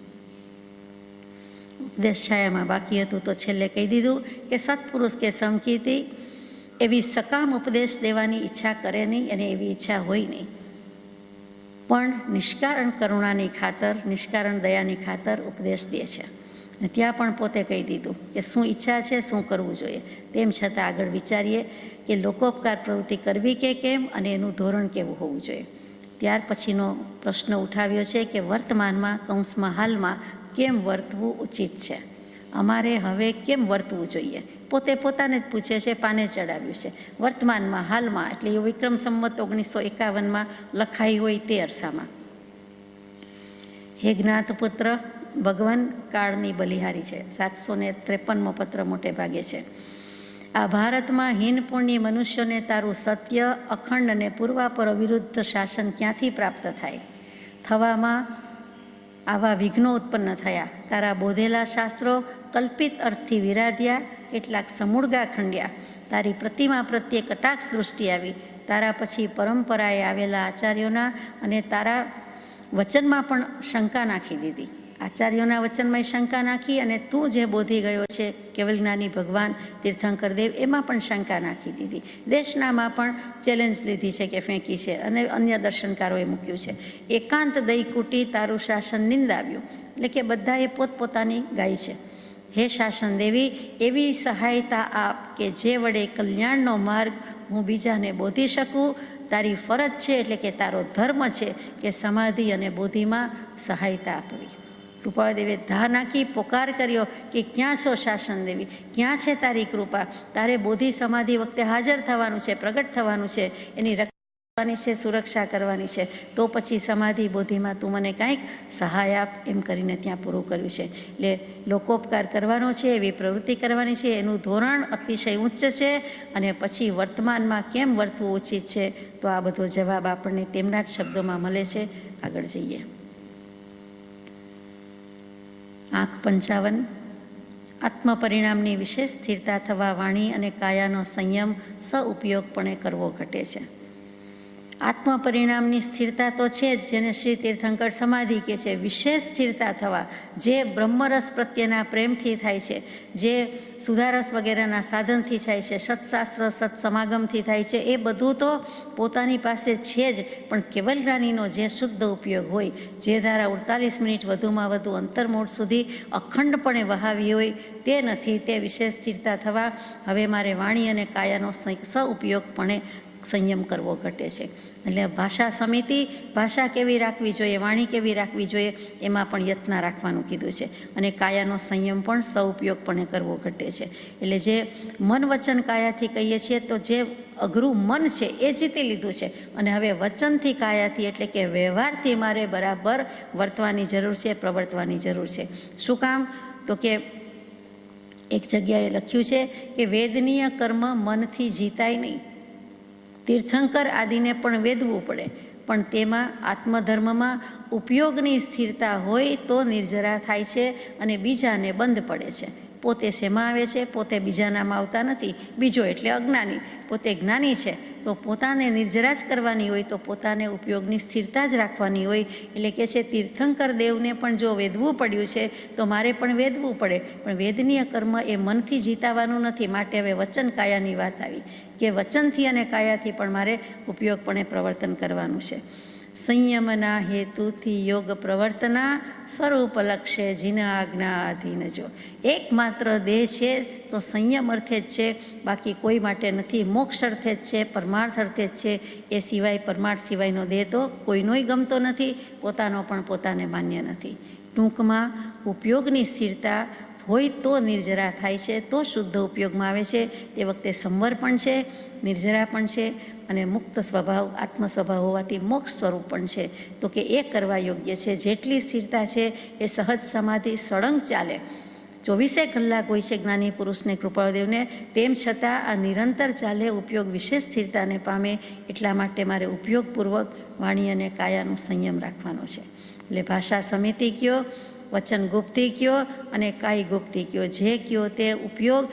ઉપદેશ છાયામાં બાકી હતું તો છેલ્લે કહી દીધું કે સત્પુરુષ કે સમકીર્તિ એવી સકામ ઉપદેશ દેવાની ઈચ્છા કરે નહીં અને એવી ઈચ્છા હોય નહીં, પણ નિષ્કારણ કરુણાની ખાતર, નિષ્કારણ દયાની ખાતર ઉપદેશ દે છે. અને ત્યાં પણ પોતે કહી દીધું કે શું ઈચ્છા છે, શું કરવું જોઈએ. તેમ છતાં આગળ વિચારીએ કે લોકોપકાર પ્રવૃત્તિ કરવી કે કેમ અને એનું ધોરણ કેવું હોવું જોઈએ. ત્યાર પછીનો પ્રશ્ન ઉઠાવ્યો છે કે વર્તમાનમાં કૌંસમાં હાલમાં કેમ વર્તવું ઉચિત છે, અમારે હવે કેમ વર્તવું જોઈએ. પોતે પોતાને જ પૂછે છે, પાને ચડાવ્યું છે. વર્તમાનમાં હાલમાં એટલે એ વિક્રમ સંવત 1951માં લખાઈ હોય તે અરસામાં. હે જ્ઞાતપુત્ર, ભગવાન કાળની બલિહારી છે. 753મો પત્ર મોટે ભાગે છે. આ ભારતમાં હીન પુણ્ય મનુષ્યોને તારું સત્ય, અખંડ અને પૂર્વાપર વિરુદ્ધ શાસન ક્યાંથી પ્રાપ્ત થાય? થવામાં આવા વિઘ્નો ઉત્પન્ન થયા. તારા બોધેલા શાસ્ત્રો કલ્પિત અર્થથી વિરાધ્યા, કેટલાક સમૂળગા ખંડ્યા. તારી પ્રતિમા પ્રત્યે કટાક્ષ દૃષ્ટિ આવી. તારા પછી પરંપરાએ આવેલા આચાર્યોના અને તારા વચનમાં પણ શંકા નાખી દીધી. આચાર્યોના વચનમાં શંકા નાખી અને તું જે બોધી ગયો છે કેવલ જ્ઞાની ભગવાન તીર્થંકર દેવ, એમાં પણ શંકા નાખી દીધી. દેશનામાં પણ ચેલેન્જ લીધી છે કે ફેંકી છે અને અન્ય દર્શનકારોએ મૂક્યું છે. એકાંત દઈકુટી તારું શાસન નિંદાવ્યું, એટલે કે બધાએ પોતપોતાની ગાય છે. હે શાસન દેવી, એવી સહાયતા આપ કે જે વડે કલ્યાણનો માર્ગ હું બીજાને બોધી શકું. તારી ફરજ છે, એટલે કે તારો ધર્મ છે કે સમાધિ અને બોધિમાં સહાયતા આપવી. કૃપાળુદેવે ધા નાખી પોકાર કર્યો કે ક્યાં છો શાસન દેવી, ક્યાં છે તારી કૃપા? તારે બોધિ સમાધિ વખતે હાજર થવાનું છે, પ્રગટ થવાનું છે. એની કરવાની છે, સુરક્ષા કરવાની છે, તો પછી સમાધિ બોધિમાં તું મને કાંઈક સહાય આપ, એમ કરીને ત્યાં પૂરું કર્યું છે. એટલે લોકોપકાર કરવાનો છે, એવી પ્રવૃત્તિ કરવાની છે, એનું ધોરણ અતિશય ઉચ્ચ છે. અને પછી વર્તમાનમાં કેમ વર્તવું ઉચિત છે, તો આ બધો જવાબ આપણને તેમના જ શબ્દોમાં મળે છે. આગળ જઈએ. 55 આત્મપરિણામની વિશેષ સ્થિરતા થવા વાણી અને કાયાનો સંયમ સઉપયોગપણે કરવો ઘટે છે. આત્મપરિણામની સ્થિરતા તો છે જ, જેને શ્રી તીર્થંકર સમાધિ કહે છે. વિશેષ સ્થિરતા થવા, જે બ્રહ્મરસ પ્રત્યેના પ્રેમથી થાય છે, જે સુધારસ વગેરેના સાધનથી થાય છે, સત્શાસ્ત્ર સત્સમાગમથી થાય છે, એ બધું તો પોતાની પાસે છે જ. પણ કેવલ જ્ઞાનીનો જે શુદ્ધ ઉપયોગ હોય, જે ધારા 48 મિનિટ વધુમાં વધુ અંતર્મોઢ સુધી અખંડપણે વહાવી હોય, તે નથી. તે વિશેષ સ્થિરતા થવા હવે મારે વાણી અને કાયાનો સઉપયોગપણે સંયમ કરવો ઘટે છે. એટલે ભાષા સમિતિ, ભાષા કેવી રાખવી જોઈએ, વાણી કેવી રાખવી જોઈએ, એમાં પણ યત્ન રાખવાનું કીધું છે. અને કાયાનો સંયમ પણ સઉપયોગપણે કરવો ઘટે છે. એટલે જે મન વચન કાયાથી કહીએ છીએ, તો જે અઘરું મન છે એ જીતી લીધું છે. અને હવે વચનથી કાયાથી, એટલે કે વ્યવહારથી મારે બરાબર વર્તવાની જરૂર છે, પ્રવર્તવાની જરૂર છે. શું કામ? તો કે એક જગ્યાએ લખ્યું છે કે વેદનીય કર્મ મનથી જીતાય નહીં. તીર્થંકર આદિને પણ વેદવું પડે, પણ તેમાં આત્મધર્મમાં ઉપયોગની સ્થિરતા હોય તો નિર્જરા થાય છે અને બીજાને બંધ પડે છે. પોતે શેમાં આવે છે? પોતે બીજાનામાં આવતા નથી. બીજો એટલે અજ્ઞાની. પોતે જ્ઞાની છે તો પોતાને નિર્જરા જ કરવાની હોય, તો પોતાને ઉપયોગની સ્થિરતા જ રાખવાની હોય. એટલે કે છે તીર્થંકર દેવને પણ જો વેદવું પડ્યું છે તો મારે પણ વેદવું પડે. પણ વેદનીય કર્મ એ મનથી જીતાવાનું નથી. માટે હવે વચન કાયાની વાત આવી કે વચનથી અને કાયાથી પણ મારે ઉપયોગપણે પ્રવર્તન કરવાનું છે. સંયમના હેતુથી યોગ પ્રવર્તના સ્વરૂપ લક્ષ્ય જીન આજ્ઞા આધીન. જો એકમાત્ર દેહ છે તો સંયમ અર્થે જ છે, બાકી કોઈ માટે નથી. મોક્ષ અર્થે જ છે, પરમાર્થ અર્થે જ છે. એ સિવાય, પરમાર્થ સિવાયનો દેહ તો કોઈનોય ગમતો નથી, પોતાનો પણ પોતાને માન્ય નથી. ટૂંકમાં ઉપયોગની સ્થિરતા હોય તો નિર્જરા થાય છે, તો શુદ્ધ ઉપયોગમાં આવે છે. તે વખતે સંવર પણ છે, નિર્જરા પણ છે અને મુક્ત સ્વભાવ, આત્મ સ્વભાવ હોવાથી મોક્ષ સ્વરૂપ પણ છે. તો કે એ કરવા યોગ્ય છે. જેટલી સ્થિરતા છે એ સહજ સમાધિ સળંગ ચાલે, 24 કલાક હોય છે જ્ઞાની પુરુષને, કૃપાળુદેવને. તેમ છતાં આ નિરંતર ચાલે, ઉપયોગ વિશેષ સ્થિરતાને પામે. એટલા માટે મારે ઉપયોગપૂર્વક વાણી અને કાયાનો સંયમ રાખવાનો છે. એટલે ભાષા સમિતિ કયો, વચન ગુપ્તી કયો અને કાય ગુપ્તી કયો, જે કયો તે ઉપયોગ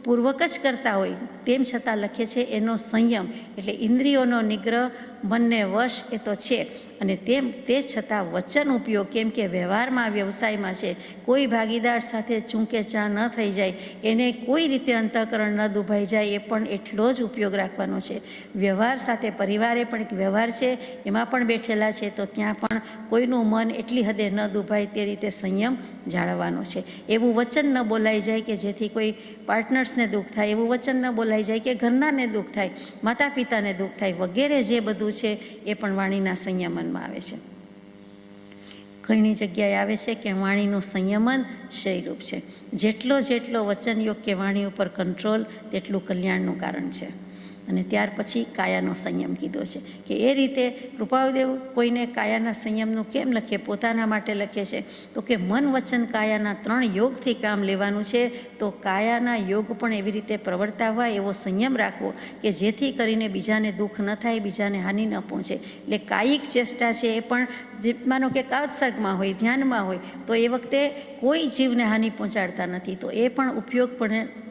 પૂર્વક જ કરતા હોય, તેમ છતાં લખે છે એનો સંયમ. એટલે ઇન્દ્રિયોનો નિગ્રહ, મનને વશ એ તો છે. અને તે છતાં વચન ઉપયોગ, કેમ કે વ્યવહારમાં, વ્યવસાયમાં છે, કોઈ ભાગીદાર સાથે ચૂંકે ચા ન થઈ જાય, એને કોઈ રીતે અંતઃકરણ ન દુભાઈ જાય, એ પણ એટલો જ ઉપયોગ રાખવાનો છે. વ્યવહાર સાથે, પરિવારે પણ એક વ્યવહાર છે, એમાં પણ બેઠેલા છે, તો ત્યાં પણ કોઈનું મન એટલી હદે ન દુભાય તે રીતે સંયમ જાળવવાનો છે. એવું વચન ન બોલાઈ જાય કે જેથી કોઈ પાર્ટનર્સને દુઃખ થાય, એવું વચન ન બોલાઈ જાય કે ઘરનાને દુઃખ થાય, માતા પિતાને દુઃખ થાય, વગેરે જે બધું છે એ પણ વાણીના સંયમનમાં આવે છે. ઘણી જગ્યાએ આવે છે કે વાણીનું સંયમન શ્રેયરૂપ છે. જેટલો વચનયોગ કે વાણી ઉપર કંટ્રોલ, તેટલું કલ્યાણનું કારણ છે. અને ત્યાર પછી કાયાનો સંયમ કીધો છે કે એ રીતે કૃપાળુદેવ કોઈને કાયાના સંયમનું કેમ લખે, પોતાના માટે લખે છે. તો કે મન વચન કાયાના 3 યોગથી કામ લેવાનું છે. તો કાયાના યોગ પણ એવી રીતે પ્રવર્તાવવા, એવો સંયમ રાખવો કે જેથી કરીને બીજાને દુઃખ ન થાય, બીજાને હાનિ ન પહોંચે. એટલે કાયિક ચેષ્ટા છે એ પણ, જે માનો કે કાઉત્સર્ગમાં હોય, ધ્યાનમાં હોય, તો એ વખતે કોઈ જીવને હાનિ પહોંચાડતા નથી, તો એ પણ ઉપયોગ પણ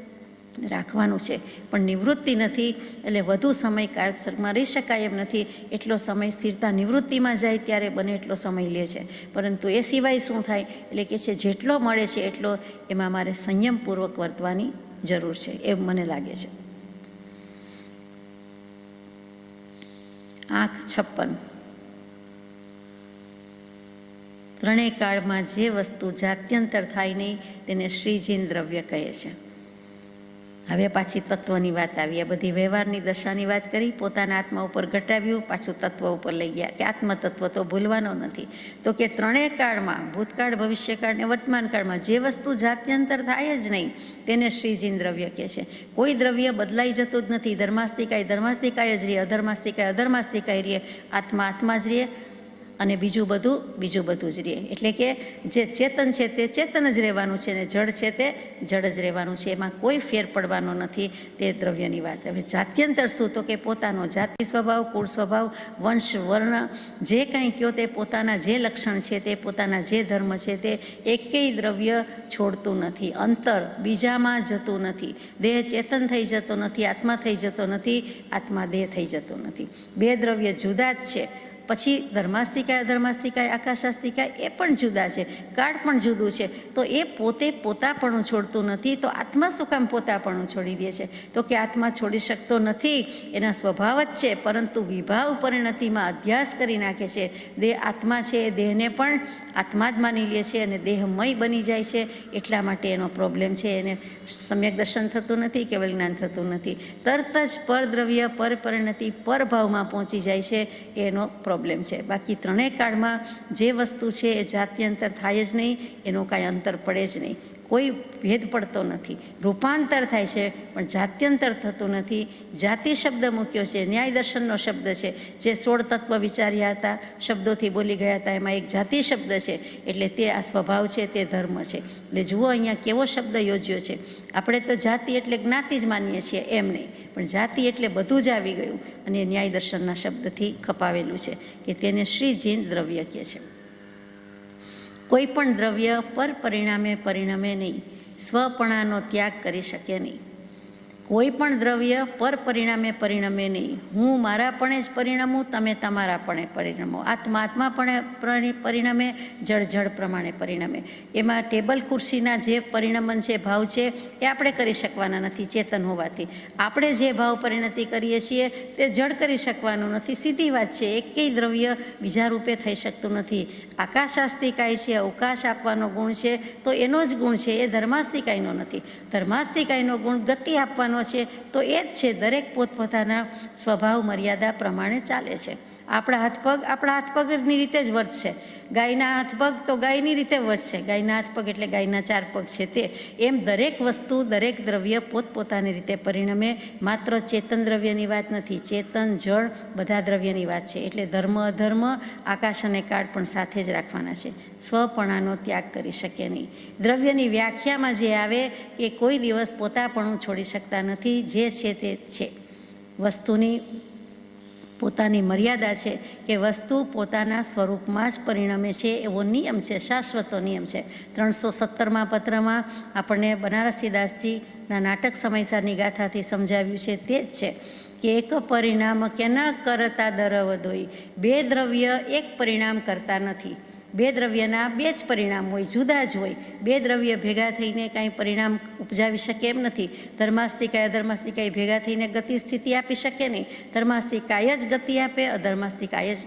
રાખવાનું છે. પણ નિવૃત્તિ નથી, એટલે વધુ સમય કાયોત્સર્ગમાં રહી શકાય એમ નથી. એટલો સમય સ્થિરતા નિવૃત્તિમાં જાય ત્યારે બને એટલો સમય લે છે. પરંતુ એ સિવાય શું થાય? એટલે કે છે જેટલો મળે છે એટલો એમાં મારે સંયમપૂર્વક વર્તવાની જરૂર છે, એમ મને લાગે છે. 56 ત્રણેય કાળમાં જે વસ્તુ જાત્યંતર થાય નહીં તેને શ્રીજીન દ્રવ્ય કહે છે. હવે પાછી તત્વની વાત આવી. આ બધી વ્યવહારની દશાની વાત કરી, પોતાના આત્મા ઉપર ઘટાવ્યું, પાછું તત્વ ઉપર લઈ ગયા કે આત્મતત્વ તો ભૂલવાનો નથી. તો કે ત્રણેય કાળમાં, ભૂતકાળ, ભવિષ્યકાળ ને વર્તમાન કાળમાં જે વસ્તુ જાત્યંતર થાય જ નહીં તેને શ્રીજીન દ્રવ્ય કહે છે. કોઈ દ્રવ્ય બદલાઈ જતું જ નથી. ધર્માસ્તિકાય ધર્માસ્તિકાય જ રહે, અધર્માસ્તિકાય અધર્માસ્તિકાય રહે, આત્મા આત્મા જ રહે અને બીજું બધું જ રહે. એટલે કે જે ચેતન છે તે ચેતન જ રહેવાનું છે, ને જળ છે તે જળ જ રહેવાનું છે. એમાં કોઈ ફેર પડવાનો નથી. તે દ્રવ્યની વાત. હવે જાત્યંતર શું? તો કે પોતાનો જાતિ સ્વભાવ, કુળ સ્વભાવ, વંશ, વર્ણ જે કંઈ કહો તે પોતાના જે લક્ષણ છે તે પોતાના જે ધર્મ છે તે એકેય દ્રવ્ય છોડતું નથી. અંતર બીજામાં જતું નથી. દેહ ચેતન થઈ જતો નથી, આત્મા થઈ જતો નથી, આત્મા દેહ થઈ જતો નથી. બે દ્રવ્ય જુદા જ છે. પછી ધર્માસ્તિકાય અધર્માસ્તિકાય આકાશાસ્તિકાય એ પણ જુદા છે, કાળ પણ જુદું છે. તો એ પોતે પોતાપણું છોડતું નથી. તો આત્મા શું કામ પોતાપણું છોડી દે છે? તો કે આત્મા છોડી શકતો નથી, એના સ્વભાવ જ છે, પરંતુ વિભાવ પરિણતિમાં અધ્યાસ કરી નાખે છે. દેહ આત્મા છે, એ દેહને પણ આત્મા જ માની લે છે અને દેહમય બની જાય છે. એટલા માટે એનો પ્રોબ્લેમ છે. એને સમ્યક દર્શન થતું નથી, કેવલ જ્ઞાન થતું નથી. તરત જ પરદ્રવ્ય, પરપરિણતિ, પરભાવમાં પહોંચી જાય છે. એનો પ્રોબ્લેમ છે. બાકી ત્રણેય કાળમાં જે વસ્તુ છે એ જાત્યંતર થાય જ નહીં, એનું કાંઈ અંતર પડે જ નહીં. કોઈ ભેદ પડતો નથી. રૂપાંતર થાય છે પણ જાત્યંતર થતું નથી. જાતિ શબ્દ મૂક્યો છે, ન્યાય દર્શનનો શબ્દ છે. જે 16 તત્વ વિચાર્યા હતા, શબ્દોથી બોલી ગયા હતા, એમાં એક જાતિ શબ્દ છે. એટલે તે આ સ્વભાવ છે, તે ધર્મ છે. એટલે જુઓ અહીંયા કેવો શબ્દ યોજ્યો છે. આપણે તો જાતિ એટલે જ્ઞાતિ જ માનીએ છીએ, એમ નહીં, પણ જાતિ એટલે બધું જ આવી ગયું. અને ન્યાય દર્શનના શબ્દથી ખપાવેલું છે કે તેને શ્રીજીન દ્રવ્ય કહે છે. કોઈ પણ દ્રવ્ય પર પરિણમે નહીં, સ્વપણાનો ત્યાગ કરી શકે નહીં. કોઈ પણ દ્રવ્ય પર પરિણમે નહીં. હું મારાપણે જ પરિણમું, તમે તમારાપણે પરિણમો. આત્મા આત્માપણે પરિણમે, જળ જળ પ્રમાણે પરિણમે. એમાં ટેબલ ખુરશીના જે પરિણમન છે, ભાવ છે, એ આપણે કરી શકવાના નથી ચેતન હોવાથી. આપણે જે ભાવ પરિણતિ કરીએ છીએ તે જળ કરી શકવાનું નથી. સીધી વાત છે. એકેય દ્રવ્ય બીજા રૂપે થઈ શકતું નથી. આકાશાસ્તિકાય છે, અવકાશ આપવાનો ગુણ છે, તો એનો જ ગુણ છે, એ ધર્માસ્તિકાયનો નથી. ધર્માસ્તિકાયનો ગુણ ગતિ આપવાનો છે, તો એ જ છે. દરેક પોતપોતાના સ્વભાવ મર્યાદા પ્રમાણે ચાલે છે. આપણા હાથ પગની રીતે જ વર્તશે. ગાયના હાથ પગ તો ગાયની રીતે વર્તશે. ગાયના હાથ પગ એટલે ગાયના 4 પગ છે તે. એમ દરેક વસ્તુ, દરેક દ્રવ્ય પોતપોતાની રીતે પરિણમે. માત્ર ચેતન દ્રવ્યની વાત નથી, ચેતન, જળ બધા દ્રવ્યની વાત છે. એટલે ધર્મ અધર્મ, આકાશ અને કાળ પણ સાથે જ રાખવાના છે. સ્વપણાનો ત્યાગ કરી શકે નહીં. દ્રવ્યની વ્યાખ્યામાં જે આવે કે કોઈ દિવસ પોતાપણું છોડી શકતા નથી. જે છે તે છે. વસ્તુની પોતાની મર્યાદા છે કે વસ્તુ પોતાના સ્વરૂપમાં જ પરિણમે છે. એવો નિયમ છે, શાશ્વતો નિયમ છે. 317માં પત્રમાં આપણને બનારસીદાસજીના નાટક સમયસારની ગાથાથી સમજાવ્યું છે. તે જ છે કે એક પરિણામ કે ન કરતા દરવદોય. બે દ્રવ્ય એક પરિણામ કરતા નથી. બે દ્રવ્યના બે જ પરિણામ હોય, જુદા જ હોય. બે દ્રવ્ય ભેગા થઈને કાંઈ પરિણામ ઉપજાવી શકે એમ નથી. ધર્માસ્તિકાય અધર્માસ્તિકાય ભેગા થઈને ગતિ સ્થિતિ આપી શકે નહીં. ધર્માસ્તિકાય જ ગતિ આપે, અધર્માસ્તિકાય જ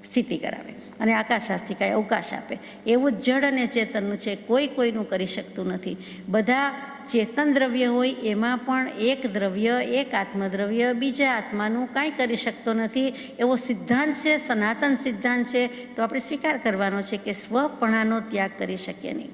સ્થિતિ કરાવે, અને આકાશાસ્તિકાય અવકાશ આપે. એવું જ જળ અને ચેતનનું છે. કોઈ કોઈનું કરી શકતું નથી. બધા ચેતન દ્રવ્ય હોય એમાં પણ એક દ્રવ્ય, એક આત્મદ્રવ્ય બીજા આત્માનું કાંઈ કરી શકતો નથી. એવો સિદ્ધાંત છે, સનાતન સિદ્ધાંત છે. તો આપણે સ્વીકાર કરવાનો છે કે સ્વપણાનો ત્યાગ કરી શકીએ નહીં.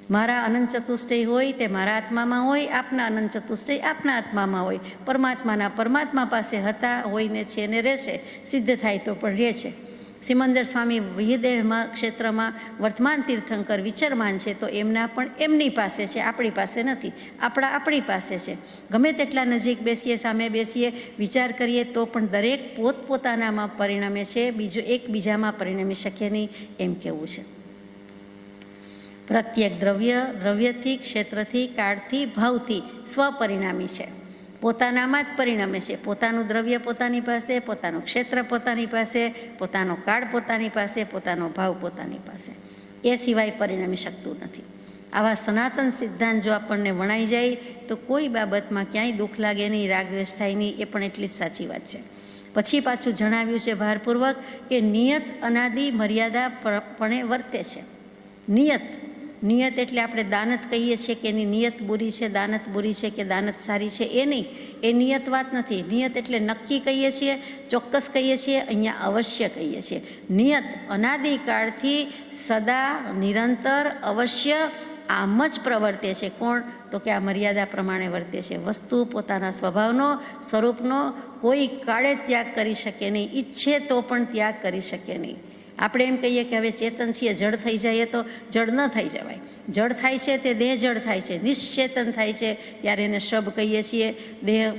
મારા અનંત ચતુષ્ટય હોય તે મારા આત્મામાં હોય, આપના અનંત ચતુષ્ટય આપના આત્મામાં હોય. પરમાત્માના પરમાત્મા પાસે હતા, હોય ને છે ને રહેશે. સિદ્ધ થાય તો પણ રહે છે. સિમંદર સ્વામી વિહદેવમાં ક્ષેત્રમાં વર્તમાન તીર્થંકર વિચરમાન છે, તો એમના પણ એમની પાસે છે, આપણી પાસે નથી. આપણી પાસે છે. ગમે તેટલા નજીક બેસીએ, સામે બેસીએ, વિચાર કરીએ તો પણ દરેક પોતપોતાનામાં પરિણમે છે. બીજું એકબીજામાં પરિણમી શકે નહીં, એમ કહેવું છે. પ્રત્યેક દ્રવ્યથી, ક્ષેત્રથી, કાળથી, ભાવથી સ્વપરિણામી છે. પોતાનામાં જ પરિણમે છે. પોતાનું દ્રવ્ય પોતાની પાસે, પોતાનું ક્ષેત્ર પોતાની પાસે, પોતાનો કાળ પોતાની પાસે, પોતાનો ભાવ પોતાની પાસે. એ સિવાય પરિણમી શકતું નથી. આવા સનાતન સિદ્ધાંત જો આપણને વણાઈ જાય તો કોઈ બાબતમાં ક્યાંય દુઃખ લાગે નહીં, રાગદ્વેષ થાય નહીં. એ પણ એટલી જ સાચી વાત છે. પછી પાછું જણાવ્યું છે ભારપૂર્વક કે નિયત અનાદિ મર્યાદાપણે વર્તે છે. નિયત નિયત એટલે આપણે દાનત કહીએ છીએ કે એની નિયત બુરી છે, દાનત બુરી છે કે દાનત સારી છે, એ નહીં. એ નિયત વાત નથી. નિયત એટલે નક્કી કહીએ છીએ, ચોક્કસ કહીએ છીએ, અહીંયા અવશ્ય કહીએ છીએ. નિયત અનાદિકાળથી સદા નિરંતર અવશ્ય આમ જ પ્રવર્તે છે. કોણ? તો કે આ મર્યાદા પ્રમાણે વર્તે છે. વસ્તુ પોતાના સ્વભાવનો, સ્વરૂપનો કોઈ કાળે ત્યાગ કરી શકે નહીં, ઈચ્છે તો પણ ત્યાગ કરી શકે નહીં. આપણે એમ કહીએ કે હવે ચેતન છીએ, જડ થઈ જઈએ તો જડ ન થઈ જવાય. જડ થાય છે તે દેહ જડ થાય છે, નિશ્ચેતન થાય છે ત્યારે એને શબ કહીએ છીએ, દેહ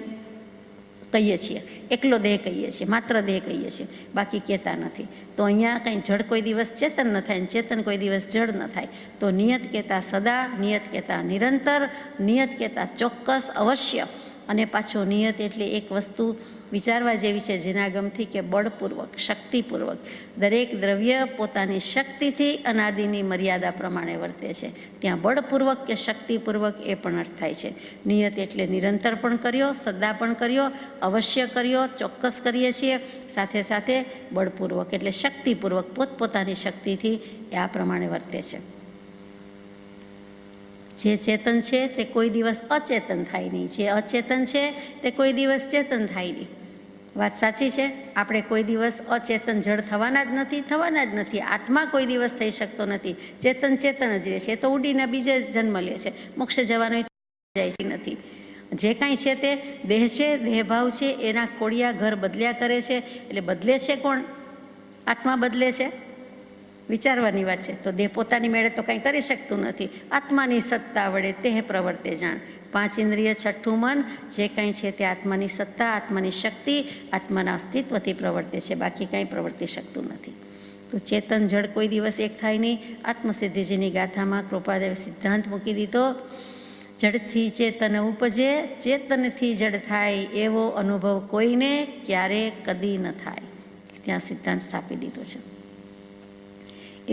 કહીએ છીએ, એકલો દેહ કહીએ છીએ, માત્ર દેહ કહીએ છીએ, બાકી કહેતા નથી. તો અહીંયા કંઈ જડ કોઈ દિવસ ચેતન ન થાય, ચેતન કોઈ દિવસ જડ ન થાય. તો નિયત કહેતા સદા, નિયત કહેતા નિરંતર, નિયત કહેતા ચોક્કસ, અવશ્ય. અને પાછો નિયત એટલે એક વસ્તુ વિચારવા જેવી છે જેના ગમથી કે બળપૂર્વક, શક્તિપૂર્વક દરેક દ્રવ્ય પોતાની શક્તિથી અનાદિની મર્યાદા પ્રમાણે વર્તે છે. ત્યાં બળપૂર્વક કે શક્તિપૂર્વક એ પણ અર્થ થાય છે. નિયત એટલે નિરંતર પણ કર્યો, સદા પણ કર્યો, અવશ્ય કર્યો, ચોક્કસ કરીએ છીએ, સાથે સાથે બળપૂર્વક એટલે શક્તિપૂર્વક પોતપોતાની શક્તિથી એ આ પ્રમાણે વર્તે છે. જે ચેતન છે તે કોઈ દિવસ અચેતન થાય નહીં, જે અચેતન છે તે કોઈ દિવસ ચેતન થાય નહીં. વાત સાચી છે. આપણે કોઈ દિવસ અચેતન જડ થવાના જ નથી. આત્મા કોઈ દિવસ થઈ શકતો નથી. ચેતન ચેતન જ રહે છે. એ તો ઉડીને બીજે જન્મ લે છે, મોક્ષે જવાનો જાય નથી. જે કાંઈ છે તે દેહ છે, દેહભાવ છે, એના કોડિયા ઘર બદલ્યા કરે છે. એટલે બદલે છે કોણ? આત્મા બદલે છે. વિચારવાની વાત છે. તો દેહ પોતાની મેળે તો કંઈ કરી શકતું નથી. આત્માની સત્તા વડે તે પ્રવર્તે જાણ. 5 ઇન્દ્રિય, 6ઠું મન, જે કંઈ છે તે આત્માની સત્તા, આત્માની શક્તિ, આત્માના અસ્તિત્વથી પ્રવર્તે છે, બાકી કંઈ પ્રવર્તી શકતું નથી. તો ચેતન જડ કોઈ દિવસ એક થાય નહીં. આત્મસિદ્ધિજીની ગાથામાં કૃપાદેવે સિદ્ધાંત મૂકી દીધો, જડથી ચેતન ઉપજે, ચેતનથી જડ થાય, એવો અનુભવ કોઈને ક્યારે કદી ન થાય. ત્યાં સિદ્ધાંત સ્થાપી દીધો છે.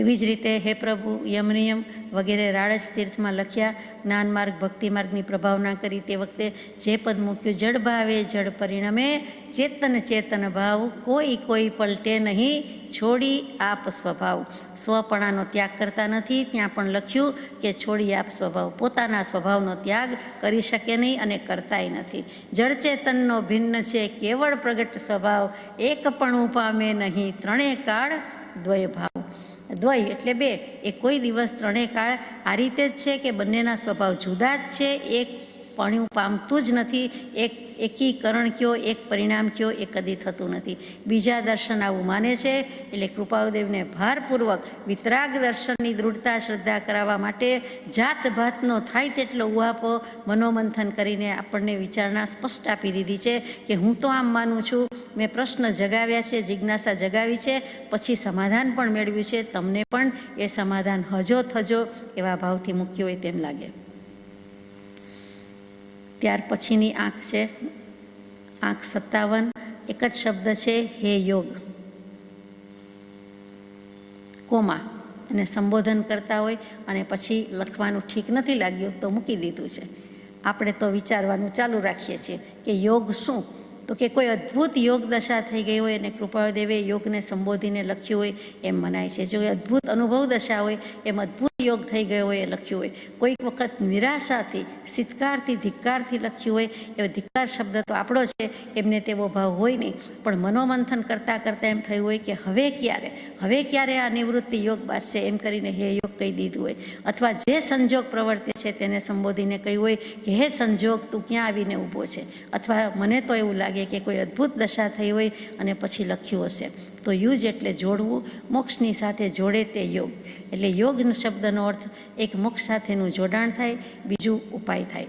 એવી જ રીતે હે પ્રભુ, યમનિયમ વગેરે રાળજ તીર્થમાં લખ્યા, જ્ઞાન માર્ગ, ભક્તિ માર્ગની પ્રભાવના કરી તે વખતે જે પદ મૂક્યું, જડ ભાવે જડ પરિણમે, ચેતન ચેતન ભાવ, કોઈ પલટે નહીં, છોડી આપ સ્વભાવ. સ્વપણાનો ત્યાગ કરતા નથી. ત્યાં પણ લખ્યું કે છોડી આપ સ્વભાવ. પોતાના સ્વભાવનો ત્યાગ કરી શકે નહીં અને કરતાય નથી. જડ ચેતનનો ભિન્ન છે કેવળ પ્રગટ સ્વભાવ, એક પણ પામે નહીં, ત્રણેય કાળ દ્વય ભાવ. દ્વય એટલે બે. એ કોઈ દિવસ ત્રણેય કાળ આ રીતે જ છે કે બંનેના સ્વભાવ જુદા જ છે. એક પણ્યું પામતું જ નથી. એકીકરણ કયો, એક પરિણામ કયો, એ કદી થતું નથી. બીજા દર્શન આવું માને છે. એટલે કૃપાદેવને ભારપૂર્વક વિતરાગ દર્શનની દૃઢતા શ્રદ્ધા કરાવવા માટે જાત ભાતનો થાય તેટલો ઉહાપો મનોમંથન કરીને આપણને વિચારણા સ્પષ્ટ આપી દીધી છે કે હું તો આમ માનું છું, મેં પ્રશ્ન જગાવ્યા છે, જિજ્ઞાસા જગાવી છે, પછી સમાધાન પણ મેળવ્યું છે. તમને પણ એ સમાધાન હજો થજો એવા ભાવથી મૂક્યું હોય તેમ લાગે. ત્યાર પછીની આંખ છે આંખ 57. એક જ શબ્દ છે, હે યોગ, કોમા, અને સંબોધન કરતા હોય અને પછી લખવાનું ઠીક નથી લાગ્યું તો મૂકી દીધું છે. આપણે તો વિચારવાનું ચાલુ રાખીએ છીએ કે યોગ શું? તો કે કોઈ અદ્ભુત યોગ દશા થઈ ગઈ હોય અને કૃપાદેવે યોગને સંબોધીને લખ્યું હોય એમ મનાય છે. જો અદ્ભુત અનુભવ દશા હોય એમ અદ્ભુત યોગ થઈ ગયો હોય એ લખ્યું હોય. કોઈક વખત નિરાશાથી, સિત્કારથી, ધિક્કારથી લખ્યું હોય. એ ધિક્કાર શબ્દ તો આપણો છે, એમને તેવો ભાવ હોય નહીં, પણ મનોમંથન કરતાં કરતાં એમ થયું હોય કે હવે ક્યારે આ નિવૃત્તિ યોગ બાદ છે એમ કરીને હે યોગ કહી દીધું હોય. અથવા જે સંજોગ પ્રવર્તે છે તેને સંબોધીને કહ્યું હોય કે હે સંજોગ, તું ક્યાં આવીને ઊભો છે. અથવા મને તો એવું લાગે કે કોઈ અદ્ભુત દશા થઈ હોય અને પછી લખ્યું હશે. તો યુજ એટલે જોડવું, મોક્ષની સાથે જોડે તે યોગ. એટલે યોગ શબ્દનો અર્થ એક મોક્ષ સાથેનું જોડાણ થાય, બીજું ઉપાય થાય.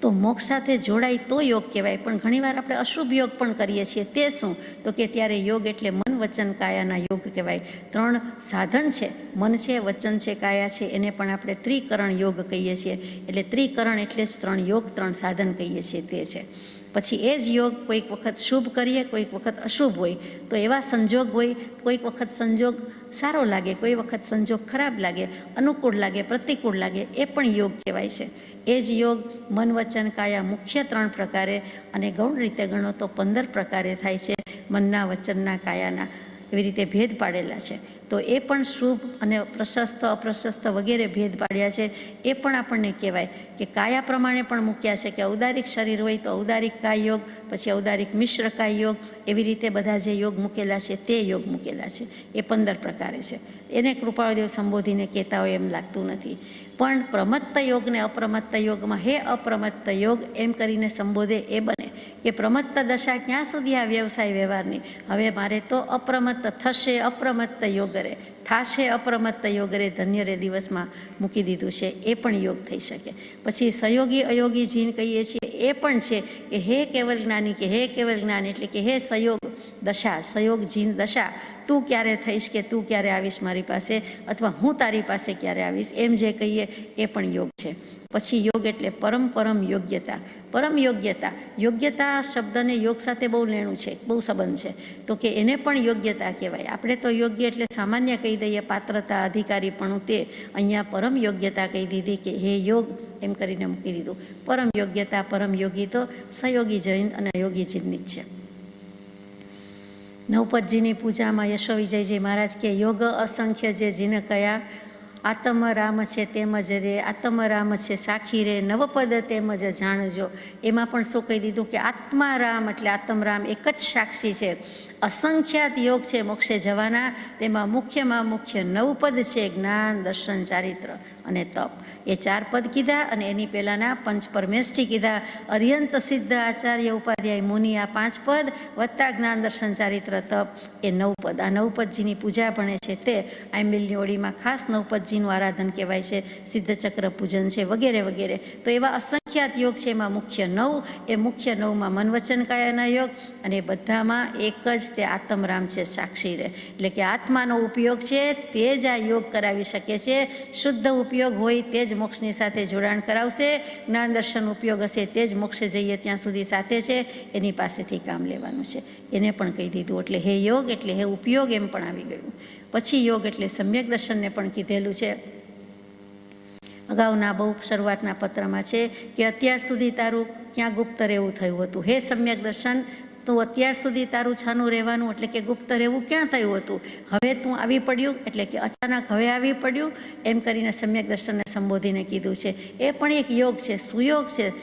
તો મોક્ષ સાથે જોડાય તો યોગ કહેવાય. પણ ઘણીવાર આપણે અશુભ યોગ પણ કરીએ છીએ. તે શું? તો કે ત્યારે યોગ એટલે મન, વચન, કાયાના યોગ કહેવાય. 3 સાધન છે, મન છે, વચન છે, કાયા છે, એને પણ આપણે ત્રિકરણ યોગ કહીએ છીએ. એટલે ત્રિકરણ એટલે જ 3 યોગ, 3 સાધન કહીએ છીએ તે છે. પછી એ જ યોગ કોઈક વખત શુભ કરીએ, કોઈક વખત અશુભ હોય. તો એવા સંજોગ હોય, કોઈક વખત સંજોગ સારો લાગે, કોઈ વખત સંજોગ ખરાબ લાગે, અનુકૂળ લાગે, પ્રતિકૂળ લાગે, એ પણ યોગ કહેવાય છે. એ જ યોગ મન, વચન, કાયા મુખ્ય 3 પ્રકારે અને ગૌણ રીતે ગણો તો 15 પ્રકારે થાય છે. મનના, વચનના, કાયાના, એવી રીતે ભેદ પાડેલા છે. તો એ પણ શુભ અને પ્રશસ્ત અપ્રશસ્ત વગેરે ભેદ પાડ્યા છે. એ પણ આપણને કહેવાય કે કાયા પ્રમાણે પણ મૂક્યા છે કે ઔદારિક શરીર હોય તો ઔદારિક કાય યોગ, પછી ઔદારિક મિશ્ર કાય યોગ, એવી રીતે બધા જે યોગ મૂકેલા છે તે યોગ મૂકેલા છે. એ 15 પ્રકારે છે. એને કૃપાળુદેવ સંબોધીને કહેતા હોય એમ લાગતું નથી. પણ પ્રમત્ત યોગને અપ્રમત્ત યોગમાં હે અપ્રમત્ત યોગ એમ કરીને સંબોધે એ બને કે પ્રમત્ત દશા ક્યાં સુધી આ વ્યવસાય વ્યવહારની, હવે મારે તો અપ્રમત્ત થશે, અપ્રમત્ત યોગરે થાશે, અપ્રમત્ત યોગરે ધન્યરે દિવસમાં મૂકી દીધું છે. એ પણ યોગ થઈ શકે. પછી સયોગી અયોગી જીન કહીએ છીએ એ પણ છે કે હે કેવલ જ્ઞાની, કે હે કેવલ જ્ઞાની એટલે કે હે સયોગ દશા, સયોગ જીન દશા, તું ક્યારે થઈશ, કે તું ક્યારે આવીશ મારી પાસે, અથવા હું તારી પાસે ક્યારે આવીશ, એમ જે કહીએ એ પણ યોગ છે. પછી યોગ એટલે પરમ યોગ્યતા. પરમ યોગ્યતા, યોગ્યતા શબ્દને યોગ સાથે બહુ લેણું છે, બહુ સંબંધ છે, તો કે એને પણ યોગ્યતા કહેવાય. આપણે તો યોગ્ય એટલે સામાન્ય કહી દઈએ, પાત્રતા અધિકારીપણું, તે અહીંયા પરમ યોગ્યતા કહી દીધી કે હે યોગ એમ કરીને મૂકી દીધું. પરમ યોગ્યતા, પરમ યોગી તો સયોગી જૈન અને અયોગી જીનની જ છે. નવપદજીની પૂજામાં યશો વિજયજી મહારાજ કે યોગ અસંખ્ય જે જીન કયા, આત્મ રામ છે તેમજ રે, આત્મ રામ છે સાખી રે, નવપદ તેમજ જાણજો. એમાં પણ શું કહી દીધું કે આત્મા રામ એટલે આત્મ રામ એક જ સાક્ષી છે. અસંખ્યાત યોગ છે મોક્ષે જવાના, તેમાં મુખ્યમાં મુખ્ય 9 પદ છે, જ્ઞાન, દર્શન, ચારિત્ર અને તપ. એ 4 પદ કીધા અને એની પહેલાંના પંચ પરમેષ્ઠી કીધા. અર્યંત સિદ્ધ આચાર્ય ઉપાધ્યાય મુનિ આ 5 પદ વત્તા જ્ઞાન, દર્શન, ચારિત્ર, તપ એ 9 પદ. આ નવપદજીની પૂજા ભણે છે તે આંબિલની ઓળીમાં ખાસ નવપદજીનું આરાધન કહેવાય છે, સિદ્ધચક્ર પૂજન છે વગેરે વગેરે. તો એવા અસંખ્યાત યોગ છે. એમાં મુખ્ય 9, એ મુખ્ય 9માં મન વચન કાયાના યોગ, અને બધામાં એક જ તે આત્મરામ છે સાક્ષી રહે. એટલે કે આત્માનો ઉપયોગ છે તે જ આ યોગ કરાવી શકે છે. શુદ્ધ ઉપયોગ હોય તે જ મોક્ષની સાથે જોડાણ કરાવશે. જ્ઞાન દર્શન ઉપયોગ હશે તે જ મોક્ષે જઈએ ત્યાં સુધી સાથે છે. એની પાસેથી કામ લેવાનું છે. એને પણ કહી દીધું. એટલે હે યોગ એટલે હે ઉપયોગ એમ પણ આવી ગયું. પછી યોગ એટલે સમ્યક દર્શનને પણ કીધેલું છે. અગાઉના બહુ શરૂઆતના પત્રમાં છે કે અત્યાર સુધી તારું ક્યાં ગુપ્ત રહેવું થયું હતું, હે સમ્યક દર્શન, તો અત્યાર સુધી તારું છાનું રહેવાનું એટલે કે ગુપ્ત રહેવું ક્યાં થયું હતું, હવે તું આવી પડ્યું એટલે કે અચાનક હવે આવી પડ્યું, એમ કરીને સમ્યક દર્શનને સંબોધીને કીધું છે. એ પણ એક યોગ છે, સુયોગ છે,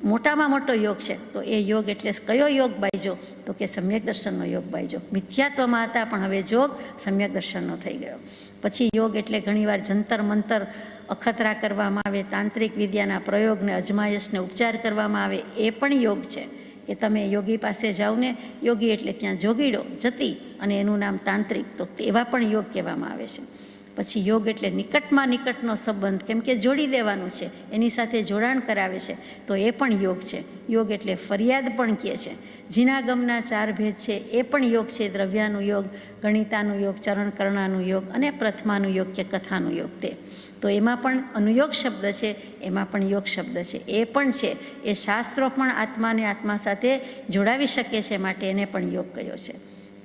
મોટામાં મોટો યોગ છે. તો એ યોગ એટલે કયો યોગ બાયજો, તો કે સમ્યક દર્શનનો યોગ બાયજો. મિથ્યાત્વમાં હતા પણ હવે જોગ સમ્યક દર્શનનો થઈ ગયો. પછી યોગ એટલે ઘણીવાર જંતર મંતર અખતરા કરવામાં આવે, તાંત્રિક વિદ્યાના પ્રયોગને અજમાયશને ઉપચાર કરવામાં આવે, એ પણ યોગ છે. કે તમે યોગી પાસે જાઓ ને, યોગી એટલે ત્યાં જોગીડો જતી અને એનું નામ તાંત્રિક, તો એવા પણ યોગ કહેવામાં આવે છે. પછી યોગ એટલે નિકટમાં નિકટનો સંબંધ, કેમ કે જોડી દેવાનું છે, એની સાથે જોડાણ કરાવે છે, તો એ પણ યોગ છે. યોગ એટલે ફરિયાદ પણ કહે છે. જીનાગમના 4 ભેદ છે એ પણ યોગ છે. દ્રવ્યાનું યોગ, ગણિતાનું યોગ, ચરણકરણાનું યોગ અને પ્રથમાનું યોગ કે કથાનું યોગ. તે તો એમાં પણ અનુયોગ શબ્દ છે, એમાં પણ યોગ શબ્દ છે, એ પણ છે. એ શાસ્ત્રો પણ આત્માને આત્મા સાથે જોડાવી શકે છે, માટે એને પણ યોગ કહ્યો છે.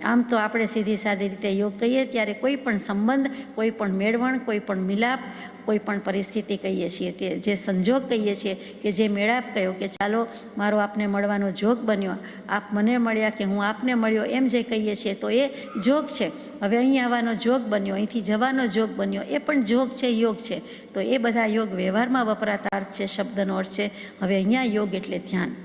આમ તો આપણે સીધી સાદી રીતે યોગ કહીએ ત્યારે કોઈ પણ સંબંધ, કોઈ પણ મેળવણ, કોઈ પણ મિલાપ, કોઈ પણ પરિસ્થિતિ કહીએ છીએ, તે જે સંજોગ કહીએ છીએ, કે જે મેળાપ કહ્યો કે ચાલો મારો આપને મળવાનો જોગ બન્યો, આપ મને મળ્યા કે હું આપને મળ્યો, એમ જે કહીએ છીએ તો એ જોગ છે. હવે અહીં આવવાનો જોગ બન્યો, અહીંથી જવાનો જોગ બન્યો, એ પણ જોગ છે, યોગ છે. તો એ બધા યોગ વ્યવહારમાં વપરાતા અર્થ છે, શબ્દનો અર્થ છે. હવે અહીંયા યોગ એટલે ધ્યાન.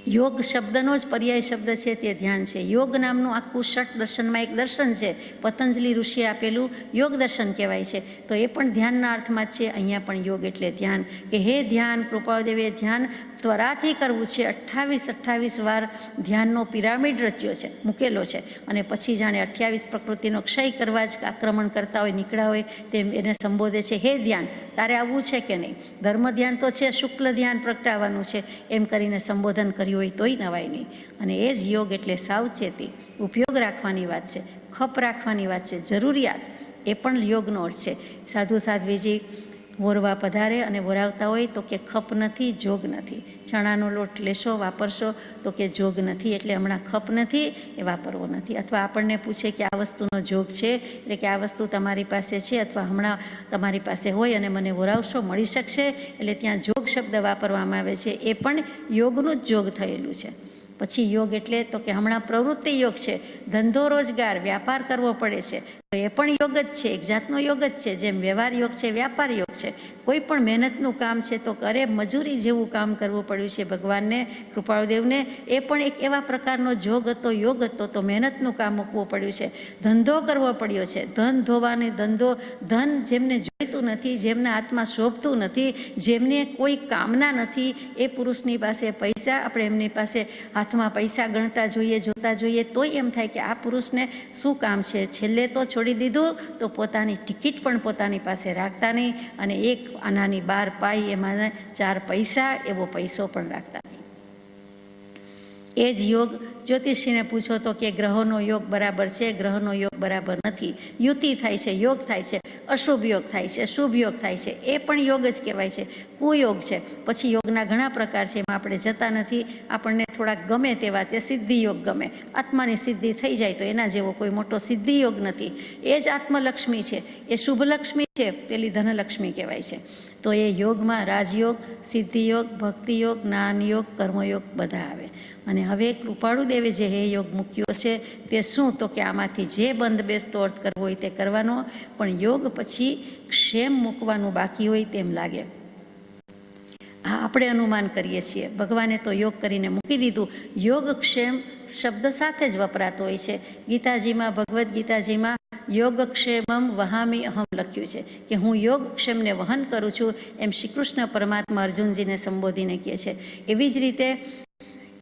યોગ શબ્દનો જ પર્યાય શબ્દ છે તે ધ્યાન છે. યોગ નામનું આખું ષટ દર્શનમાં એક દર્શન છે, પતંજલિ ઋષિએ આપેલું યોગ દર્શન કહેવાય છે. તો એ પણ ધ્યાનના અર્થમાં જ છે. અહીંયા પણ યોગ એટલે ધ્યાન, કે હે ધ્યાન, કૃપાળુદેવે ધ્યાન ત્વરાથી કરવું છે. 28 વાર ધ્યાનનો પિરામિડ રચ્યો છે, મૂકેલો છે, અને પછી જાણે 28 પ્રકૃતિનો ક્ષય કરવા જ આક્રમણ કરતા હોય, નીકળ્યા હોય તેમ એને સંબોધે છે, હે ધ્યાન તારે આવવું છે કે નહીં, ધર્મ ધ્યાન તો છે, શુક્લ ધ્યાન પ્રગટાવવાનું છે, એમ કરીને સંબોધન કર્યું હોય તોય નવાય નહીં. અને એ જ યોગ એટલે સાવચેતી, ઉપયોગ રાખવાની વાત છે, ખપ રાખવાની વાત છે, જરૂરિયાત, એ પણ યોગનો અર્થ છે. સાધુ સાધ્વીજી વોરવા પધારે અને વોરાવતા હોય તો કે ખપ નથી, જોગ નથી. ચણાનો લોટ લેશો, વાપરશો, તો કે જોગ નથી, એટલે હમણાં ખપ નથી, એ વાપરવો નથી. અથવા આપણને પૂછે કે આ વસ્તુનો જોગ છે, એટલે કે આ વસ્તુ તમારી પાસે છે અથવા હમણાં તમારી પાસે હોય અને મને વોરાવશો, મળી શકશે, એટલે ત્યાં જોગ શબ્દ વાપરવામાં આવે છે. એ પણ યોગનું જ જોગ થયેલું છે. પછી યોગ એટલે તો કે હમણાં પ્રવૃત્તિ યોગ છે, ધંધો રોજગાર વ્યાપાર કરવો પડે છે, તો એ પણ યોગ જ છે, એક જાતનો યોગ જ છે. જેમ વ્યવહાર યોગ છે, વ્યાપાર યોગ છે. કોઈ પણ મહેનતનું કામ છે તો કરે મજૂરી જેવું કામ કરવું પડ્યું છે ભગવાનને, કૃપાળુદેવને. એ પણ એક એવા પ્રકારનો જોગ હતો, યોગ હતો, તો મહેનતનું કામ મૂકવું પડ્યું છે. ધંધો કરવો પડ્યો છે, ધન ધોવાની ધંધો, ધન જેમને જોઈતું નથી, જેમના હાથમાં શોભતું નથી, જેમને કોઈ કામના નથી, એ પુરુષની પાસે પૈસા, આપણે એમની પાસે હાથમાં પૈસા ગણતા જોઈએ, જોતા જોઈએ, તોય એમ થાય કે આ પુરુષને શું કામ છે. છેલ્લે તો છોડી દીધું તો પોતાની ટિકિટ પણ પોતાની પાસે રાખતા નહીં, અને એક આનાની 12 પાઈ એમાં 4 પૈસા એવો પૈસો પણ રાખતા નહીં. એ જ યોગ જ્યોતિષીને પૂછો તો કે ગ્રહોનો યોગ બરાબર છે, ગ્રહોનો યોગ બરાબર નથી. યુતિ થાય છે, યોગ થાય છે, અશુભ યોગ થાય છે, શુભ યોગ થાય છે, એ પણ યોગ જ કહેવાય છે, કુયોગ છે. પછી યોગના ઘણા પ્રકાર છે, એમાં આપણે જતા નથી. આપણને થોડાક ગમે તેવા તે સિદ્ધિ યોગ ગમે, આત્માની સિદ્ધિ થઈ જાય તો એના જેવો કોઈ મોટો સિદ્ધિ યોગ નથી. એ જ આત્મલક્ષ્મી છે, એ શુભલક્ષ્મી છે, પેલી ધનલક્ષ્મી કહેવાય છે. તો એ યોગમાં રાજયોગ, સિદ્ધિયોગ, ભક્તિયોગ, જ્ઞાનયોગ, કર્મયોગ બધા આવે. અને હવે કૃપાળુદેવે જે હે યોગ મૂક્યો છે તે શું, તો કે આમાંથી જે બંધ બેસતો અર્થ કરવો હોય તે કરવાનો, પણ યોગ પછી ક્ષેમ મૂકવાનું બાકી હોય તેમ લાગે. હા, આપણે અનુમાન કરીએ છીએ, ભગવાને તો યોગ કરીને મૂકી દીધું. યોગ ક્ષેમ શબ્દ સાથે જ વપરાતો હોય છે. ગીતાજીમાં, ભગવદ્ ગીતાજીમાં યોગક્ષેમમ વહામી અહમ લખ્યું છે કે હું યોગક્ષેમને વહન કરું છું, એમ શ્રી કૃષ્ણ પરમાત્મા અર્જુનજીને સંબોધીને કહે છે. એવી જ રીતે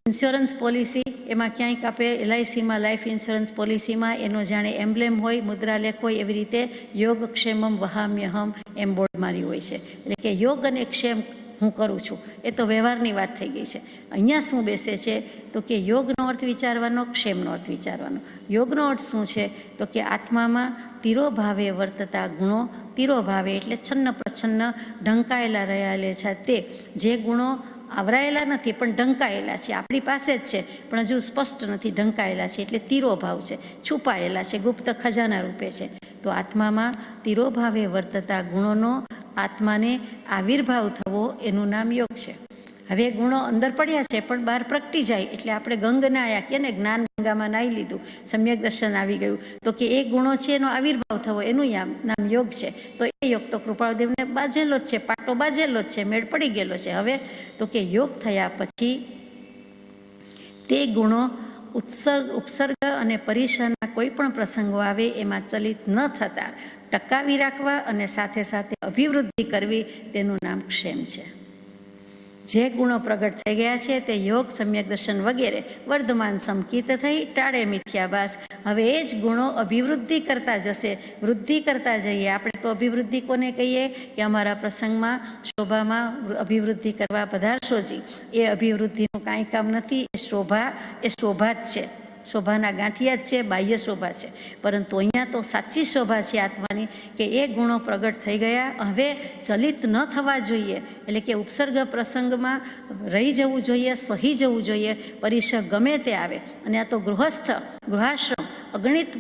ઇન્સ્યોરન્સ પોલિસી, એમાં ક્યાંક આપણે LICમાં, લાઈફ ઇન્સ્યોરન્સ પોલિસીમાં એનો જાણે એમ્બ્લેમ હોય, મુદ્રાલેખ હોય, એવી રીતે યોગક્ષેમમ વહામ્યહમ એમ બોર્ડ માર્યું હોય છે. એટલે કે યોગ અને ક્ષેમ હું કરું છું, એ તો વ્યવહારની વાત થઈ ગઈ છે. અહીંયા શું બેસે છે તો કે યોગનો અર્થ વિચારવાનો, ક્ષેમનો અર્થ વિચારવાનો. યોગનો અર્થ શું છે તો કે આત્મામાં તિરોભાવે વર્તતા ગુણો, તિરોભાવે એટલે છન્ન પ્રછન્ન ઢંકાયેલા રહેલા છે તે, જે ગુણો આવરાયેલા નથી પણ ઢંકાયેલા છે, આપણી પાસે જ છે પણ હજુ સ્પષ્ટ નથી, ઢંકાયેલા છે એટલે તિરોભાવ છે, છુપાયેલા છે, ગુપ્ત ખજાના રૂપે છે. તો આત્મામાં તિરોભાવે વર્તતા ગુણોનો આત્માને આવિર્ભાવ થવો, એનું નામ યોગ છે. હવે ગુણો અંદર પડ્યા છે પણ બહાર પ્રગટી જાય એટલે આપણે ગંગ નાયા કે ને, જ્ઞાન ગંગામાં નાહી લીધું, સમ્યક દર્શન આવી ગયું, તો કે એ ગુણો છે એનો આવિર્ભાવ થવો, એનું નામ યોગ છે. તો એ યોગ તો કૃપાળુદેવને બાજેલો જ છે, પાટો બાજેલો જ છે, મેળ પડી ગયેલો છે. હવે તો કે યોગ થયા પછી તે ગુણો ઉપસર્ગ અને પરિસરના કોઈ પણ પ્રસંગો આવે એમાં ચલિત ન થતા ટકાવી રાખવા અને સાથે સાથે અભિવૃદ્ધિ કરવી, તેનું નામ ક્ષેમ છે. જે ગુણો પ્રગટ થઈ ગયા છે તે યોગ, સમ્યક દર્શન વગેરે વર્ધમાન સંકિત થઈ, ટાળે મિથ્યાભાસ. હવે એ જ ગુણો અભિવૃદ્ધિ કરતા જશે, વૃદ્ધિ કરતા જઈએ. આપણે તો અભિવૃદ્ધિ કોને કહીએ કે અમારા પ્રસંગમાં, શોભામાં અભિવૃદ્ધિ કરવા પધારશોજી. એ અભિવૃદ્ધિનું કાંઈ કામ નથી, એ શોભા જ છે, શોભાના ગાંઠિયા જ છે, બાહ્ય શોભા છે. પરંતુ અહીંયા તો સાચી શોભા છે આત્માની, કે એ ગુણો પ્રગટ થઈ ગયા, હવે ચલિત ન થવા જોઈએ. એટલે કે ઉપસર્ગ પ્રસંગમાં રહી જવું જોઈએ, સહી જવું જોઈએ, પરિસર ગમે તે આવે. અને આ તો ગૃહાશ્રમ અગણિત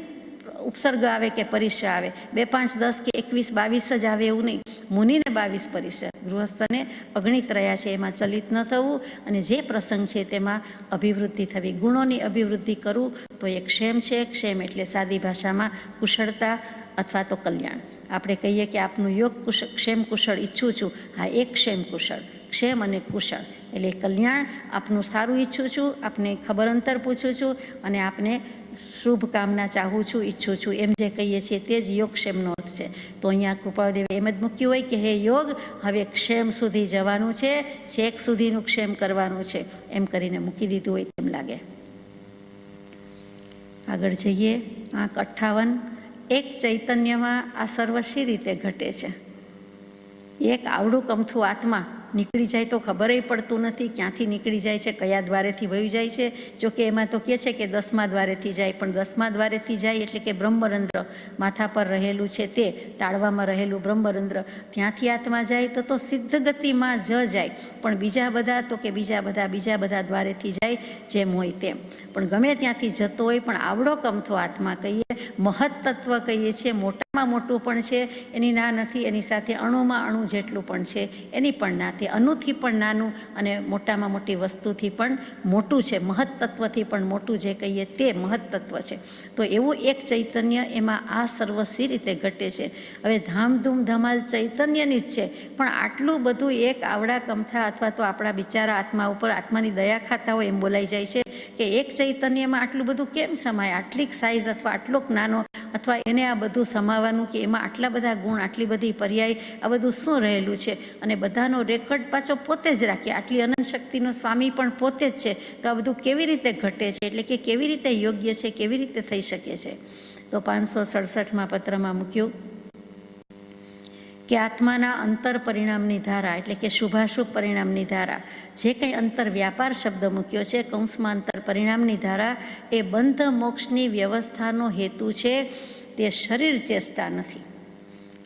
ઉપસર્ગ આવે કે પરિસર આવે, 2, 5, 10 કે 21, 22 જ આવે એવું નહીં. મુનિને 22 પરિસર, ગૃહસ્થને અગણિત રહ્યા છે, એમાં ચલિત ન થવું અને જે પ્રસંગ છે તેમાં અભિવૃદ્ધિ થવી. ગુણોની અભિવૃદ્ધિ કરવું તો એ ક્ષેમ છે. ક્ષેમ એટલે સાદી ભાષામાં કુશળતા અથવા તો કલ્યાણ. આપણે કહીએ કે આપનું યોગ ક્ષેમ કુશળ ઈચ્છું છું. હા, એક ક્ષેમ કુશળ, ક્ષેમ અને કુશળ એટલે કલ્યાણ, આપનું સારું ઈચ્છું છું, આપને ખબર અંતર પૂછું છું અને આપને શુભકામના ચાહું છું, ઈચ્છું છું, એમ જે કહીએ છીએ તે જ યોગ ક્ષેમનો અર્થ છે. તો અહીંયા કૃપાળુદેવે એમ જ મૂક્યું હોય કે હે યોગ, હવે ક્ષેમ સુધી જવાનું છે, છેક સુધીનું ક્ષેમ કરવાનું છે, એમ કરીને મૂકી દીધું હોય તેમ લાગે. આગળ જઈએ. આંક 58. એક ચૈતન્યમાં આ સર્વ શી રીતે ઘટે છે? એક આવડું કમથું આત્મા નીકળી જાય તો ખબર પડતું નથી ક્યાંથી નીકળી જાય છે, કયા દ્વારેથી વયું જાય છે. જોકે એમાં તો કહે છે કે 10મા દ્વારેથી જાય, પણ 10મા દ્વારેથી જાય એટલે કે બ્રહ્મરંધ્ર માથા પર રહેલું છે તે, તાળવામાં રહેલું બ્રહ્મરંધ્ર, ત્યાંથી આત્મા જાય તો સિદ્ધ ગતિમાં જ જાય. પણ બીજા બધા દ્વારેથી જાય જેમ હોય તેમ. પણ ગમે ત્યાંથી જતો હોય, પણ આવડો કમથો આત્મા કહીએ, મહત્તત્વ કહીએ છીએ, મોટા માં મોટું પણ છે એની ના નથી, એની સાથે અણુમાં અણુ જેટલું પણ છે એની પણ ના. તે અણુથી પણ નાનું અને મોટામાં મોટી વસ્તુથી પણ મોટું છે, મહત્તત્વથી પણ મોટું જે કહીએ તે મહત્તત્વ છે. તો એવું એક ચૈતન્ય એમાં આ સર્વસ્વી રીતે ઘટે છે. હવે ધામધૂમ ધમાલ ચૈતન્યની જ છે, પણ આટલું બધું એક આવડા કમથા અથવા તો આપણા બિચારા આત્મા ઉપર આત્માની દયા ખાતા હોય એમ બોલાઈ જાય છે કે એક ચૈતન્યમાં આટલું બધું કેમ સમાય, આટલી સાઈઝ અથવા આટલોક નાનો, અથવા એને આ બધું સમાવાનું કે એમાં આટલા બધા ગુણ, આટલી બધી પર્યાય, આ બધું શું રહેલું છે. અને બધાનો રેકોર્ડ પાછો પોતે જ રાખે, આટલી અનંત શક્તિનો સ્વામી પણ પોતે જ છે. તો આ બધું કેવી રીતે ઘટે છે, એટલે કે કેવી રીતે યોગ્ય છે, કેવી રીતે થઈ શકે છે. તો 567માં પત્રમાં મૂક્યું કે આત્માના અંતર પરિણામની ધારા, એટલે કે શુભાશુભ પરિણામની ધારા, જે કંઈ અંતર વ્યાપાર શબ્દ મૂક્યો છે કૌંસમાં અંતર પરિણામની ધારા, એ બંધ મોક્ષની વ્યવસ્થાનો હેતુ છે, તે શરીર ચેષ્ટા નથી.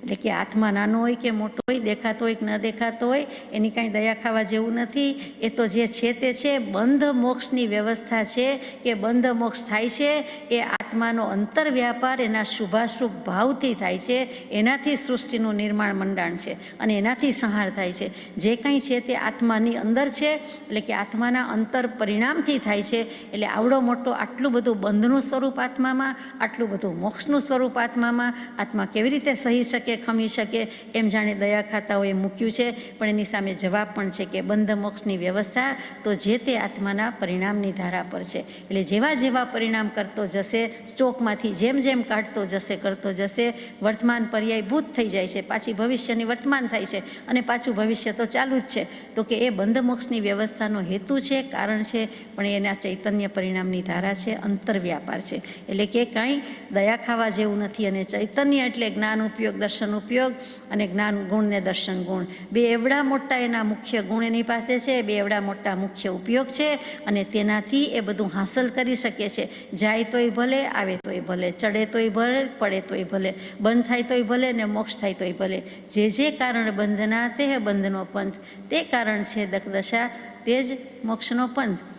એટલે કે આત્મા નાનો હોય કે મોટો હોય, દેખાતો હોય કે ન દેખાતો હોય, એની કાંઈ દયા ખાવા જેવું નથી. એ તો જે છે તે છે બંધ મોક્ષની વ્યવસ્થા છે, કે બંધ મોક્ષ થાય છે એ આત્માનો અંતર વ્યાપાર એના શુભાશુભ ભાવથી થાય છે. એનાથી સૃષ્ટિનું નિર્માણ મંડાણ છે અને એનાથી સંહાર થાય છે. જે કંઈ છે તે આત્માની અંદર છે, એટલે કે આત્માના અંતર પરિણામથી થાય છે. એટલે આવડો મોટો આટલું બધું બંધનું સ્વરૂપ આત્મામાં, આટલું બધું મોક્ષનું સ્વરૂપ આત્મામાં, આત્મા કેવી રીતે સહી શકે, ખમી શકે, એમ જાણે દયા ખાતા હોય મૂક્યું છે. પણ એની સામે જવાબ પણ છે કે બંધ મોક્ષની વ્યવસ્થા તો જે તે આત્માના પરિણામની ધારા પર છે. એટલે જેવા જેવા પરિણામ કરતો જશે, સ્ટોકમાંથી જેમ જેમ કાઢતો જશે, કરતો જશે, વર્તમાન પર્યાય ભૂત થઈ જાય છે, પાછી ભવિષ્યની વર્તમાન થાય છે, અને પાછું ભવિષ્ય તો ચાલુ જ છે. તો કે એ બંધ મોક્ષની વ્યવસ્થાનો હેતુ છે, કારણ છે, પણ એના ચૈતન્ય પરિણામની ધારા છે, અંતર વ્યાપાર છે. એટલે કે કાંઈ દયા ખાવા જેવું નથી. અને ચૈતન્ય એટલે જ્ઞાન ઉપયોગ, દર્શન ઉપયોગ, અને જ્ઞાન ગુણ ને દર્શન ગુણ, બે એવડા મોટા એના મુખ્ય ગુણ એની પાસે છે, બે એવડા મોટા મુખ્ય ઉપયોગ છે. અને તેનાથી એ બધું હાંસલ કરી શકે છે. જાય તોય ભલે, આવે તોય ભલે, ચડે તોય ભલે, પડે તોય ભલે, બંધ થાય તોય ભલે, ને મોક્ષ થાય તોય ભલે. જે કારણ બંધના તે બંધનો પંથ, તે કારણ છે દકદશા, તે જ મોક્ષનો પંથ.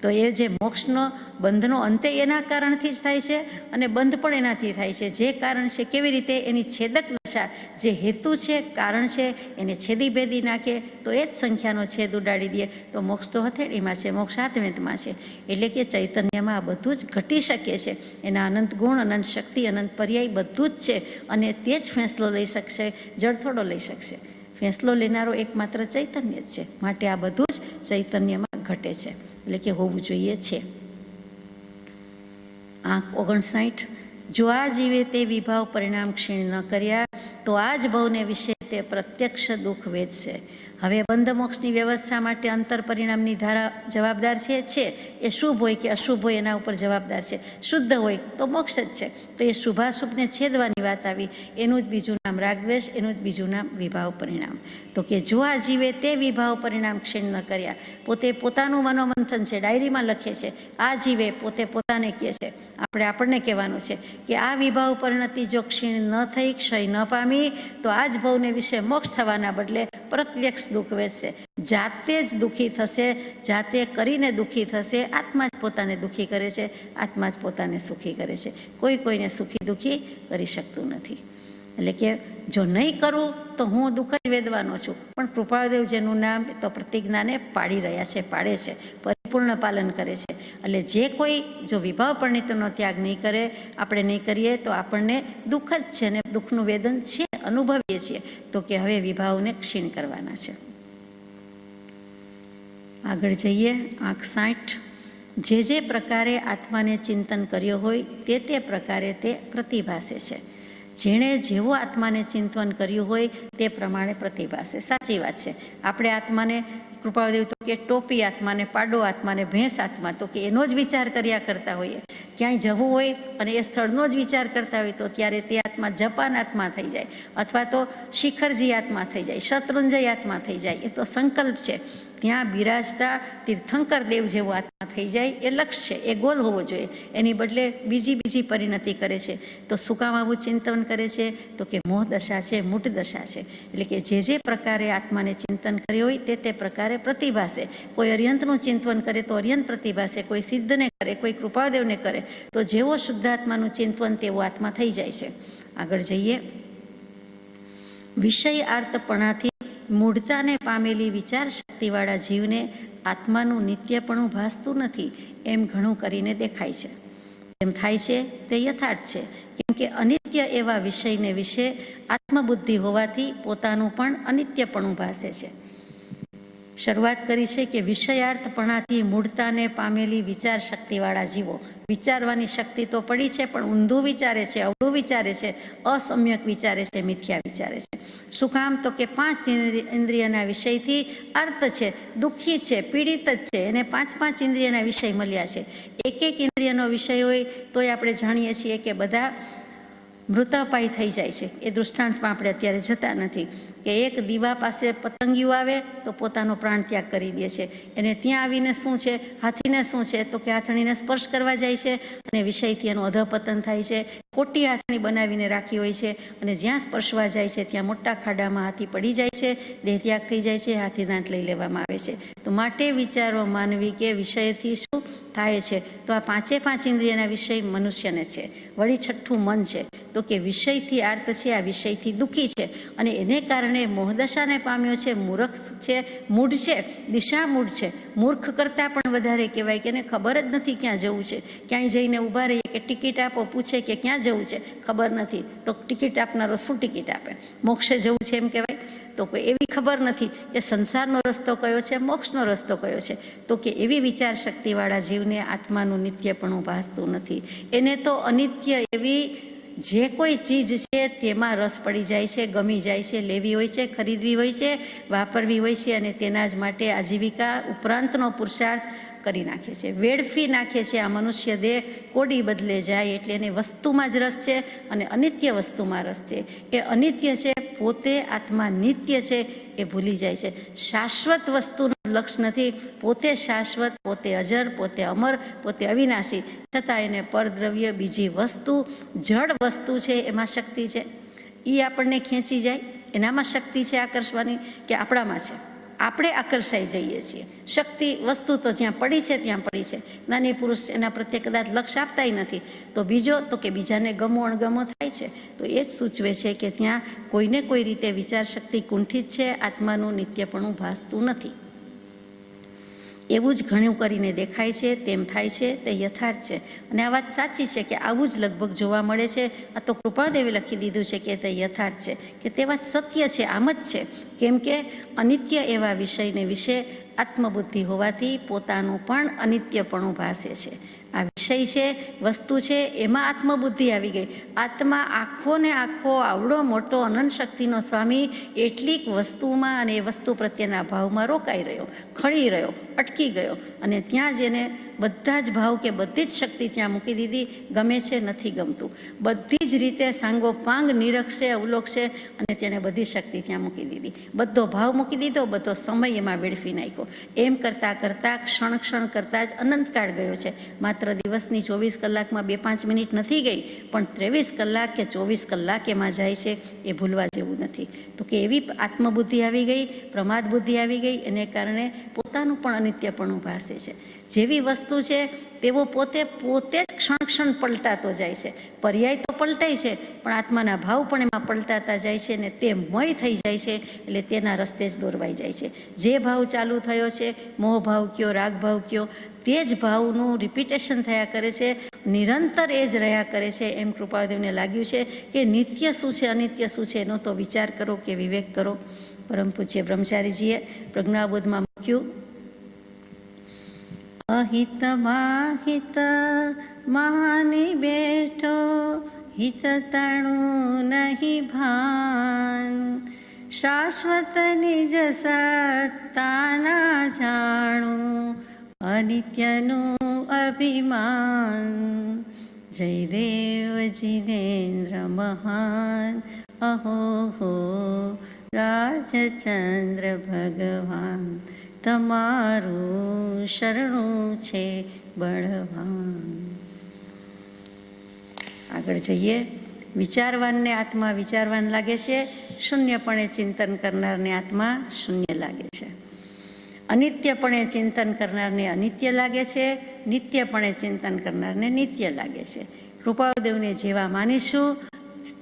તો એ જે મોક્ષનો બંધનો અંતે એના કારણથી જ થાય છે, અને બંધ પણ એનાથી થાય છે. જે કારણ છે કેવી રીતે, એની છેદક દશા, જે હેતુ છે, કારણ છે, એને છેદી ભેદી નાખે, તો એ જ સંખ્યાનો છેદ ઉડાડી દે. તો મોક્ષ તો હથેળીમાં છે, મોક્ષ હાથવેંતમાં છે. એટલે કે ચૈતન્યમાં આ બધું જ ઘટી શકે છે. એના અનંત ગુણ, અનંત શક્તિ, અનંત પર્યાય બધું જ છે. અને તે જ ફેંસલો લઈ શકશે, જળ થોડો લઈ શકશે. ફેંસલો લેનારો એકમાત્ર ચૈતન્ય જ છે. માટે આ બધું જ ચૈતન્યમાં ઘટે છે, એટલે કે હોવું જોઈએ છે. 59 જો આ જીવે તે વિભાવ પરિણામ ક્ષીણ ન કર્યા, તો આ જ ભવને વિશે તે પ્રત્યક્ષ દુઃખ વેચશે. હવે બંધ મોક્ષની વ્યવસ્થા માટે અંતર પરિણામની ધારા જવાબદાર છે. એ શુભ હોય કે અશુભ હોય એના ઉપર જવાબદાર છે. શુદ્ધ હોય તો મોક્ષ જ છે. તો એ શુભાશુભને છેદવાની વાત આવી. એનું જ બીજું નામ રાગદ્વેષ, એનું જ બીજું નામ વિભાવ પરિણામ. તો કે જો આ જીવે તે વિભાવ પરિણામ ક્ષીણ ન કર્યા, પોતે પોતાનું મનોમંથન છે, ડાયરીમાં લખે છે. આ જીવે પોતે પોતાને કહે છે, આપણને કહેવાનું છે કે આ વિભાવ પરિણતિ જો ક્ષીણ ન થઈ, ક્ષય ન પામી, તો આ જ ભવને વિશે મોક્ષ થવાના બદલે પ્રત્યક્ષ દુઃખ વેચશે. જાતે જ દુઃખી થશે, જાતે કરીને દુઃખી થશે. આત્મા જ પોતાને દુઃખી કરે છે, આત્મા જ પોતાને સુખી કરે છે. કોઈ કોઈને સુખી દુઃખી કરી શકતું નથી. એટલે કે જો નહીં કરું તો હું દુઃખ જ વેદવાનો છું. પણ કૃપાળદેવ જેનું નામ તો પ્રતિજ્ઞાને પાડી રહ્યા છે, પાડે છે, પરિપૂર્ણ પાલન કરે છે. એટલે જે કોઈ જો વિભાવ પરિણીતનો ત્યાગ નહીં કરે, આપણે નહીં કરીએ, તો આપણને દુઃખ જ છે, ને દુઃખનું વેદન છે, અનુભવીએ છીએ. તો કે હવે વિભાવને ક્ષીણ કરવાના છે. આગળ જઈએ. 60 જે પ્રકારે આત્માને ચિંતન કર્યો હોય તે પ્રકારે તે પ્રતિભાસે છે. જેણે જેવો આત્માને ચિંતન કર્યું હોય તે પ્રમાણે પ્રતિભાસે. સાચી વાત છે. આપણે આત્માને, કૃપાદેવ તો કે ટોપી આત્માને, પાડો આત્માને, ભેંસ આત્મા, તો કે એનો જ વિચાર કર્યા કરતા હોઈએ. ક્યાંય જવું હોય અને એ સ્થળનો જ વિચાર કરતા હોય તો ત્યારે તે આત્મા જપાન આત્મા થઈ જાય, અથવા તો શિખરજી આત્મા થઈ જાય, શત્રુંજય આત્મા થઈ જાય. એ તો સંકલ્પ છે. ત્યાં બિરાજતા તીર્થંકર દેવ જેવો આત્મા થઈ જાય એ લક્ષ્ય છે, એ ગોલ હોવો જોઈએ. એની બદલે બીજી પરિણતિ કરે છે. તો શું કામ આવું ચિંતન કરે છે? તો કે મોહ દશા છે, મૂઢ દશા છે. એટલે કે જે પ્રકારે આત્માને ચિંતન કર્યું હોય તે પ્રકારે પ્રતિભાસે. કોઈ અર્યંતનું ચિંતન કરે તો અર્યંત પ્રતિભાસે, કોઈ સિદ્ધને કરે, કોઈ કૃપાદેવને કરે તો જેવો શુદ્ધાત્માનું ચિંતન તેવો આત્મા થઈ જાય છે. આગળ જઈએ. વિષય આર્તપણાથી મૂઢતાને પામેલી વિચાર શક્તિવાળા જીવને આત્માનું નિત્યપણું ભાસતું નથી એમ ઘણું કરીને દેખાય છે. એમ થાય છે તે યથાર્થ છે, કેમ કે અનિત્ય એવા વિષયને વિશે આત્મબુદ્ધિ હોવાથી પોતાનું પણ અનિત્યપણું ભાસે છે. શરૂઆત કરી છે કે વિષયાર્થપણાથી મૂઢતાને પામેલી વિચાર શક્તિવાળા જીવો. વિચારવાની શક્તિ તો પડી છે, પણ ઊંધું વિચારે છે, અવળું વિચારે છે, અસમ્યક વિચારે છે, મિથ્યા વિચારે છે. શું કામ? તો કે 5 ઇન્દ્રિયના વિષયથી અર્થ છે, દુઃખી છે, પીડિત જ છે. એને 5 ઇન્દ્રિયના વિષય મળ્યા છે. એક ઇન્દ્રિયનો વિષય હોય તોય આપણે જાણીએ છીએ કે બધા મૃતાપાય થઈ જાય છે. એ દૃષ્ટાંતમાં આપણે અત્યારે જતા નથી કે એક દીવા પાસે પતંગિયું આવે તો પોતાનો પ્રાણ ત્યાગ કરી દે છે. એને ત્યાં આવીને શું છે, હાથીને શું છે, તો કે હાથણીને સ્પર્શ કરવા જાય છે અને વિષયથી એનું અધઃપતન થાય છે. ખોટી હાથણી બનાવીને રાખી હોય છે અને જ્યાં સ્પર્શવા જાય છે ત્યાં મોટા ખાડામાં હાથી પડી જાય છે, દેહત્યાગ થઈ જાય છે, હાથી દાંત લઈ લેવામાં આવે છે. તો માટે વિચારો માનવી કે વિષયથી શું થાય છે? તો આ 5 ઇન્દ્રિયના વિષય મનુષ્યને છે. વળી છઠ્ઠું મન છે. તો કે વિષયથી આર્ત છે, આ વિષયથી દુઃખી છે અને એને કારણે મોહદશાને પામ્યો છે, મૂર્ખ છે, મૂઢ છે, દિશામૂઢ છે. મૂર્ખ કરતાં પણ વધારે કહેવાય કે એને ખબર જ નથી ક્યાં જવું છે. ક્યાંય જઈને ઊભા રહીએ કે ટિકિટ આપો, પૂછે કે ક્યાં જવું છે, ખબર નથી, તો ટિકિટ આપનારો શું ટિકિટ આપે? મોક્ષે જવું છે એમ કહેવાય? તો કોઈ એવી ખબર નથી કે સંસારનો રસ્તો કયો છે, મોક્ષનો રસ્તો કયો છે. તો કે એવી વિચાર શક્તિવાળા જીવને આત્માનું નિત્યપણું ભાસતું નથી. એને તો અનિત્ય એવી જે કોઈ ચીજ છે તેમાં રસ પડી જાય છે, ગમી જાય છે, લેવી હોય છે, ખરીદવી હોય છે, વાપરવી હોય છે અને તેના જ માટે આજીવિકા ઉપરાંતનો પુરુષાર્થ કરી નાખે છે, વેડફી નાખે છે. આ મનુષ્ય દેહ કોડી બદલે જાય એટલે એને વસ્તુમાં જ રસ છે અને અનિત્ય વસ્તુમાં રસ છે. એ અનિત્ય છે, પોતે આત્મા નિત્ય છે એ ભૂલી જાય છે. શાશ્વત વસ્તુનું લક્ષ નથી. પોતે શાશ્વત, પોતે અજર, પોતે અમર, પોતે અવિનાશી, છતાં એને પરદ્રવ્ય, બીજી વસ્તુ, જળ વસ્તુ છે એમાં શક્તિ છે. એ આપણને ખેંચી જાય, એનામાં શક્તિ છે આકર્ષવાની કે આપણામાં છે? આપણે આકર્ષાઈ જઈએ છીએ. શક્તિ વસ્તુ તો જ્યાં પડી છે ત્યાં પડી છે. નાની પુરુષ એના પ્રત્યે કદાચ લક્ષ્ય આપતાય નથી. તો બીજો તો કે બીજાને ગમો અણગમો થાય છે. તો એ જ સૂચવે છે કે ત્યાં કોઈને કોઈ રીતે વિચાર શક્તિ કુંઠિત છે, આત્માનું નિત્યપણું ભાસતું નથી. એવું જ ઘણું કરીને દેખાય છે, તેમ થાય છે તે યથાર્થ છે. અને આ વાત સાચી છે કે આવું જ લગભગ જોવા મળે છે. આ તો કૃપાદેવે લખી દીધું છે કે તે યથાર્થ છે, કે તે વાત સત્ય છે, આમ જ છે. કેમ કે અનિત્ય એવા વિષયને વિશે આત્મબુદ્ધિ હોવાથી પોતાનું પણ અનિત્યપણું ભાસે છે. આ વિષય છે, વસ્તુ છે, એમાં આત્મબુદ્ધિ આવી ગઈ. આત્મા આખો ને આખો આવડો મોટો અનંત શક્તિનો સ્વામી એટલીક વસ્તુમાં અને એ વસ્તુ પ્રત્યેના ભાવમાં રોકાઈ રહ્યો, ખળી રહ્યો, અટકી ગયો અને ત્યાં જ એને બધા જ ભાવ કે બધી જ શક્તિ ત્યાં મૂકી દીધી. ગમે છે, નથી ગમતું, બધી જ રીતે સાંગોપાંગ નિરખશે, અવલોકશે અને તેણે બધી શક્તિ ત્યાં મૂકી દીધી. બધો ભાવ મૂકી દીધો, બધો સમય એમાં વેડફી નાખ્યો. એમ કરતાં કરતાં ક્ષણ કરતાં જ અનંતકાળ ગયો છે. માત્ર દિવસની 24 કલાકમાં 2-5 મિનિટ નથી ગઈ, પણ 23 કલાક કે 24 કલાક એમાં જાય છે એ ભૂલવા જેવું નથી. તો કે એવી આત્મબુદ્ધિ આવી ગઈ, પ્રમાદ બુદ્ધિ આવી ગઈ, એને કારણે પોતાનું પણ અનિત્યપણું ભાસે છે. જેવી વસ્તુ છે તેવો પોતે જ ક્ષણ પલટાતો જાય છે. પર્યાય તો પલટાય છે, પણ આત્માના ભાવ પણ એમાં પલટાતા જાય છે ને તે મય થઈ જાય છે. એટલે તેના રસ્તે જ દોરવાઈ જાય છે. જે ભાવ ચાલુ થયો છે, મોહ ભાવ કયો, રાગ ભાવ કયો, તે જ ભાવનું રિપીટેશન થયા કરે છે, નિરંતર એ જ રહ્યા કરે છે. એમ કૃપાદેવને લાગ્યું છે કે નિત્ય શું છે, અનિત્ય શું છે એનો તો વિચાર કરો કે વિવેક કરો. પરમ પૂજ્ય બ્રહ્મચારીજીએ પ્રજ્ઞાબોધમાં મૂક્યું, અહિત માહિત માની બેઠો, હિત તણું નહીં ભાન, શાશ્વત નિજ સત્તાના જાણું, અનિત્યનું અભિમાન. જયદેવ જીનેન્દ્ર મહાન, અહો હો રાજચંદ્ર ભગવાન. તમારું શરણું છે બળવાન. આગળ જઈએ. વિચારવાનને આત્મા વિચારવાન લાગે છે, શૂન્યપણે ચિંતન કરનારને આત્મા શૂન્ય લાગે છે. અનિત્યપણે ચિંતન કરનારને અનિત્ય લાગે છે, નિત્યપણે ચિંતન કરનારને નિત્ય લાગે છે. કૃપાળુદેવને જેવા માનીશું,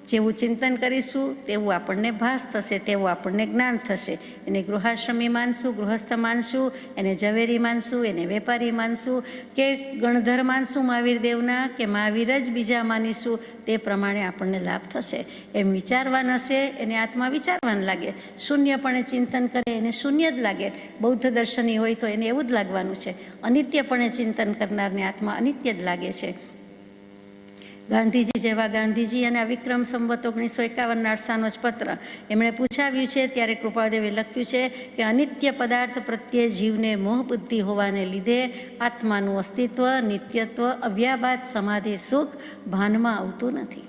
જેવું ચિંતન કરીશું તેવું આપણને ભાસ થશે, તેવું આપણને જ્ઞાન થશે. એને ગૃહાશ્રમી માનશું, ગૃહસ્થ માનશું, એને ઝવેરી માનશું, એને વેપારી માનશું કે ગણધર માનશું મહાવીર દેવના, કે મહાવીર જ બીજા માનીશું, તે પ્રમાણે આપણને લાભ થશે. એમ વિચારવાન હશે એને આત્મા વિચારવાન લાગે, શૂન્યપણે ચિંતન કરે એને શૂન્ય જ લાગે. બૌદ્ધ દર્શની હોય તો એને એવું જ લાગવાનું છે. અનિત્યપણે ચિંતન કરનારને આત્મા અનિત્ય જ લાગે છે. ગાંધીજી જેવા ગાંધીજી અને આ વિક્રમ સંવત 1951 અરસાનો જ પત્ર એમણે પૂછાવ્યું છે, ત્યારે કૃપાળુદેવે લખ્યું છે કે અનિત્ય પદાર્થ પ્રત્યે જીવને મોહ બુદ્ધિ હોવાને લીધે આત્માનું અસ્તિત્વ, નિત્યત્વ, અવ્યાબાદ સમાધિ સુખ ભાનમાં આવતું નથી.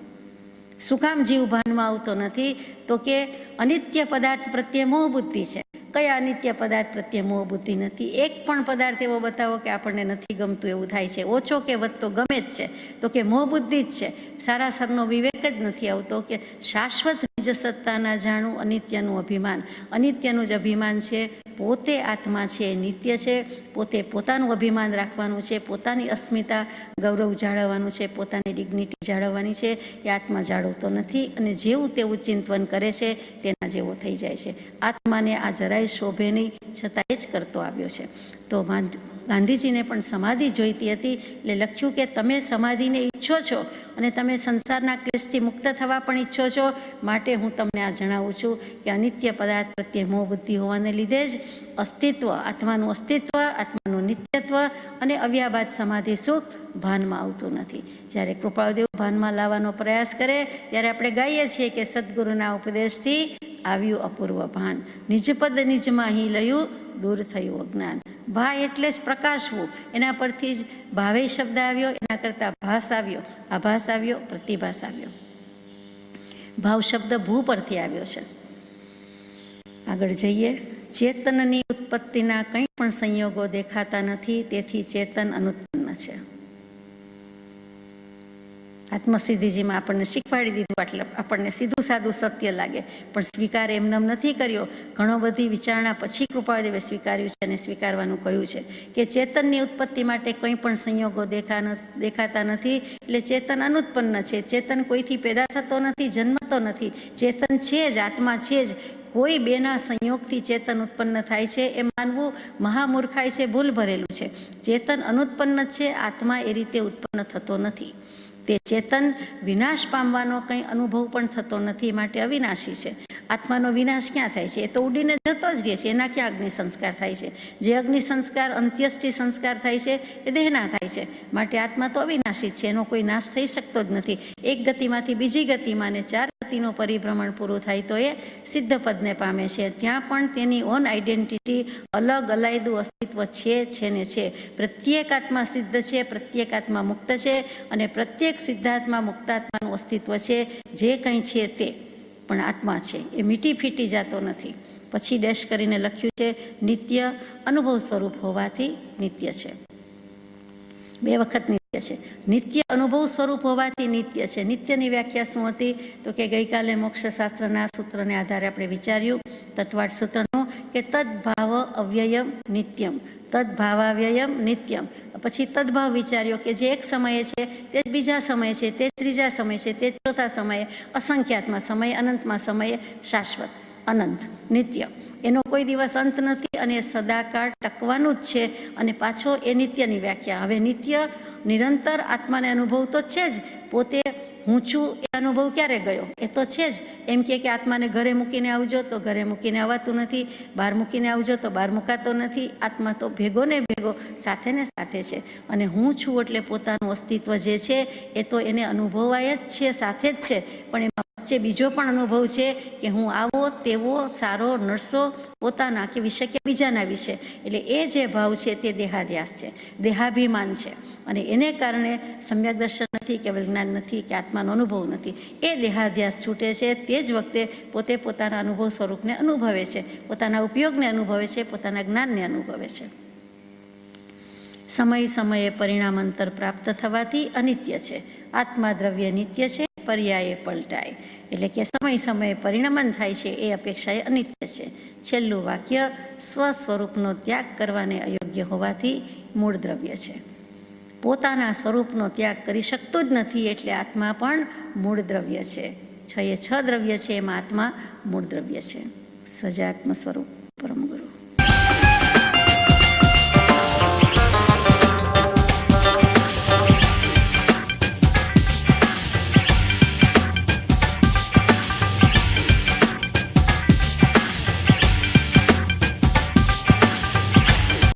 શું કામ જીવ ભાનમાં આવતો નથી? તો કે અનિત્ય પદાર્થ પ્રત્યે મોહ બુદ્ધિ છે. કયા અનિત્ય પદાર્થ પ્રત્યે મોહ બુદ્ધિ નથી? એક પણ પદાર્થ એવો બતાવો કે આપણને નથી ગમતું એવું થાય છે. ઓછો કે વધતો ગમે જ છે, તો કે મોહ બુદ્ધિ જ છે. સારાસરનો વિવેક જ નથી આવતો કે શાશ્વત નિજ સત્તાના જાણું અનિત્યનું અભિમાન. અનિત્યનું જ અભિમાન છે. પોતે આત્મા છે, નિત્ય છે. પોતે પોતાનું અભિમાન રાખવાનું છે, પોતાની અસ્મિતા ગૌરવ જાળવવાનું છે, પોતાની ડિગ્નિટી જાળવવાની છે. એ આત્મા જાળવતો નથી અને જેવું તેવું ચિંતન કરે છે તેના જેવો થઈ જાય છે. આત્માને આ જરાય શોભે નહીં, છતાં જ કરતો આવ્યો છે. તો ગાંધીજીને પણ સમાધિ જોઈતી હતી, એટલે લખ્યું કે તમે સમાધિને ઈચ્છો છો અને તમે સંસારના ક્લેશથી મુક્ત થવા પણ ઈચ્છો છો, માટે હું તમને આ જણાવું છું કે અનિત્ય પદાર્થ પ્રત્યે મોહ બુદ્ધિ હોવાને લીધે જ અસ્તિત્વ, આત્માનું અસ્તિત્વ, આત્માનું નિત્યત્વ અને અવ્યાબાદ સમાધિ સુખ ભાનમાં આવતું નથી. જ્યારે કૃપાળુદેવ ભાનમાં લાવવાનો પ્રયાસ કરે ત્યારે આપણે ગાઈએ છીએ કે સદગુરુના ઉપદેશથી આવ્યું અપૂર્વ ભાન, નિજપદ નિજમાં અહીં લયું, દૂર થયું અજ્ઞાન. ભા એટલે જ પ્રકાશવું, એના પરથી જ ભાવે શબ્દ આવ્યો, એના કરતાં ભાસ આવ્યો, આભાસ આવ્યો, પ્રતિભાસ આવ્યો. ભાવ શબ્દ ભૂ પરથી આવ્યો છે. આગળ જઈએ. ચેતનની ઉત્પત્તિના કંઈ પણ સંયોગો દેખાતા નથી, તેથી ચેતન અનુત્પન્ન છે. આત્મસિદ્ધિજીમાં આપણને શીખવાડી દીધું, એટલે આપણને સીધું સાદું સત્ય લાગે, પણ સ્વીકાર એમનેમ નથી કર્યો. ઘણો બધી વિચારણા પછી કૃપાળુદેવે સ્વીકાર્યું છે અને સ્વીકારવાનું કહ્યું છે કે ચેતનની ઉત્પત્તિ માટે કંઈ પણ સંયોગો દેખાતા નથી, એટલે ચેતન અનુત્પન્ન છે. ચેતન કોઈથી પેદા થતો નથી, જન્મતો નથી. ચેતન છે જ, આત્મા છે જ. કોઈ બેના સંયોગથી ચેતન ઉત્પન્ન થાય છે એ માનવું મહામૂર્ખાઈ છે, ભૂલ ભરેલું છે. ચેતન અનુત્પન્ન છે, આત્મા એ રીતે ઉત્પન્ન થતો નથી. તે ચેતન વિનાશ પામવાનો કંઈ અનુભવ પણ થતો નથી, માટે અવિનાશી છે. આત્માનો વિનાશ ક્યાં થાય છે? એ તો ઉડીને જતો જ રહે છે. એના ક્યાં અગ્નિ સંસ્કાર થાય છે? જે અગ્નિ સંસ્કાર, અંત્યેષ્ટિ સંસ્કાર થાય છે એ દેહના થાય છે. માટે આત્મા તો અવિનાશી છે, એનો કોઈ નાશ થઈ શકતો જ નથી. એક ગતિમાંથી બીજી ગતિમાં ને 4 ગતિનું પરિભ્રમણ પૂરું થાય તો એ સિદ્ધ પદને પામે છે. ત્યાં પણ તેની ઓન આઈડેન્ટિટી, અલગ અલાયદું અસ્તિત્વ છે ને છે. પ્રત્યેક આત્મા સિદ્ધ છે, પ્રત્યેક આત્મા મુક્ત છે અને પ્રત્યેક સિદ્ધાત્મા મુક્તાત્માનું અસ્તિત્વ છે. જે કંઈ છે તે પણ આત્મા છે, એ મીટી ફીટી જતો નથી. પછી ડેશ કરીને લખ્યું છે નિત્ય અનુભવ સ્વરૂપ હોવાથી નિત્ય છે. 2 વખત નિત્ય છે. નિત્ય અનુભવ સ્વરૂપ હોવાથી નિત્ય છે. નિત્યની વ્યાખ્યા શું હતી? તો કે ગઈકાલે મોક્ષશાસ્ત્રના સૂત્રને આધારે આપણે વિચાર્યું, તત્વાર્થ સૂત્રનું, કે તદ્ભાવ અવ્યયમ નિત્યમ, તદ્ભાવાવ્યયમ નિત્યમ. પછી તદ્ભાવ વિચાર્યો કે જે એક સમયે છે તે જ બીજા સમયે છે, તે ત્રીજા સમય છે, તે ચોથા સમયે, અસંખ્યાતમાં સમય, અનંતમાં સમયે, શાશ્વત, અનંત, નિત્ય. એનો કોઈ દિવસ અંત નથી અને સદાકાળ ટકવાનું જ છે. અને પાછો એ નિત્યની વ્યાખ્યા. હવે નિત્ય નિરંતર આત્માને અનુભવ તો છે જ, પોતે હું છું એ અનુભવ ક્યારે ગયો? એ તો છે જ. એમ કે આત્માને ઘરે મૂકીને આવજો તો ઘરે મૂકીને આવતું નથી, બહાર મૂકીને આવજો તો બહાર મુકાતો નથી. આત્મા તો ભેગો ને ભેગો, સાથે ને સાથે છે. અને હું છું એટલે પોતાનું અસ્તિત્વ જે છે એ તો એને અનુભવાય જ છે, સાથે જ છે. પણ એમાં વચ્ચે બીજો પણ અનુભવ છે કે હું આવો તેવો સારો નરસો પોતાના કે વિશે કે બીજાના વિશે, એટલે એ જે ભાવ છે તે દેહાધ્યાસ છે, દેહાભિમાન છે. અને એને કારણે સમ્યક દર્શન નથી, કેવલ જ્ઞાન નથી કે આત્માનો અનુભવ નથી. એ દેહાધ્યાસ છૂટે છે તે જ વખતે પોતે પોતાના અનુભવ સ્વરૂપને અનુભવે છે, પોતાના ઉપયોગને અનુભવે છે, પોતાના જ્ઞાનને અનુભવે છે. સમય સમયે પરિણામાંતર પ્રાપ્ત થવાથી અનિત્ય છે. આત્મા દ્રવ્ય નિત્ય છે, પર્યાયે પલટાય. એટલે કે સમય સમયે પરિણમન થાય છે એ અપેક્ષાએ અનિત્ય છે. છેલ્લું વાક્ય સ્વ સ્વરૂપનો ત્યાગ કરવાને અયોગ્ય હોવાથી મૂળ દ્રવ્ય છે. પોતાના સ્વરૂપનો ત્યાગ કરી શકતો જ નથી એટલે આત્મા પણ મૂળ દ્રવ્ય છે. 6 એ 6 દ્રવ્ય છે એમાં આત્મા મૂળ દ્રવ્ય છે. સજાત્મ સ્વરૂપ પરમ ગુરુ.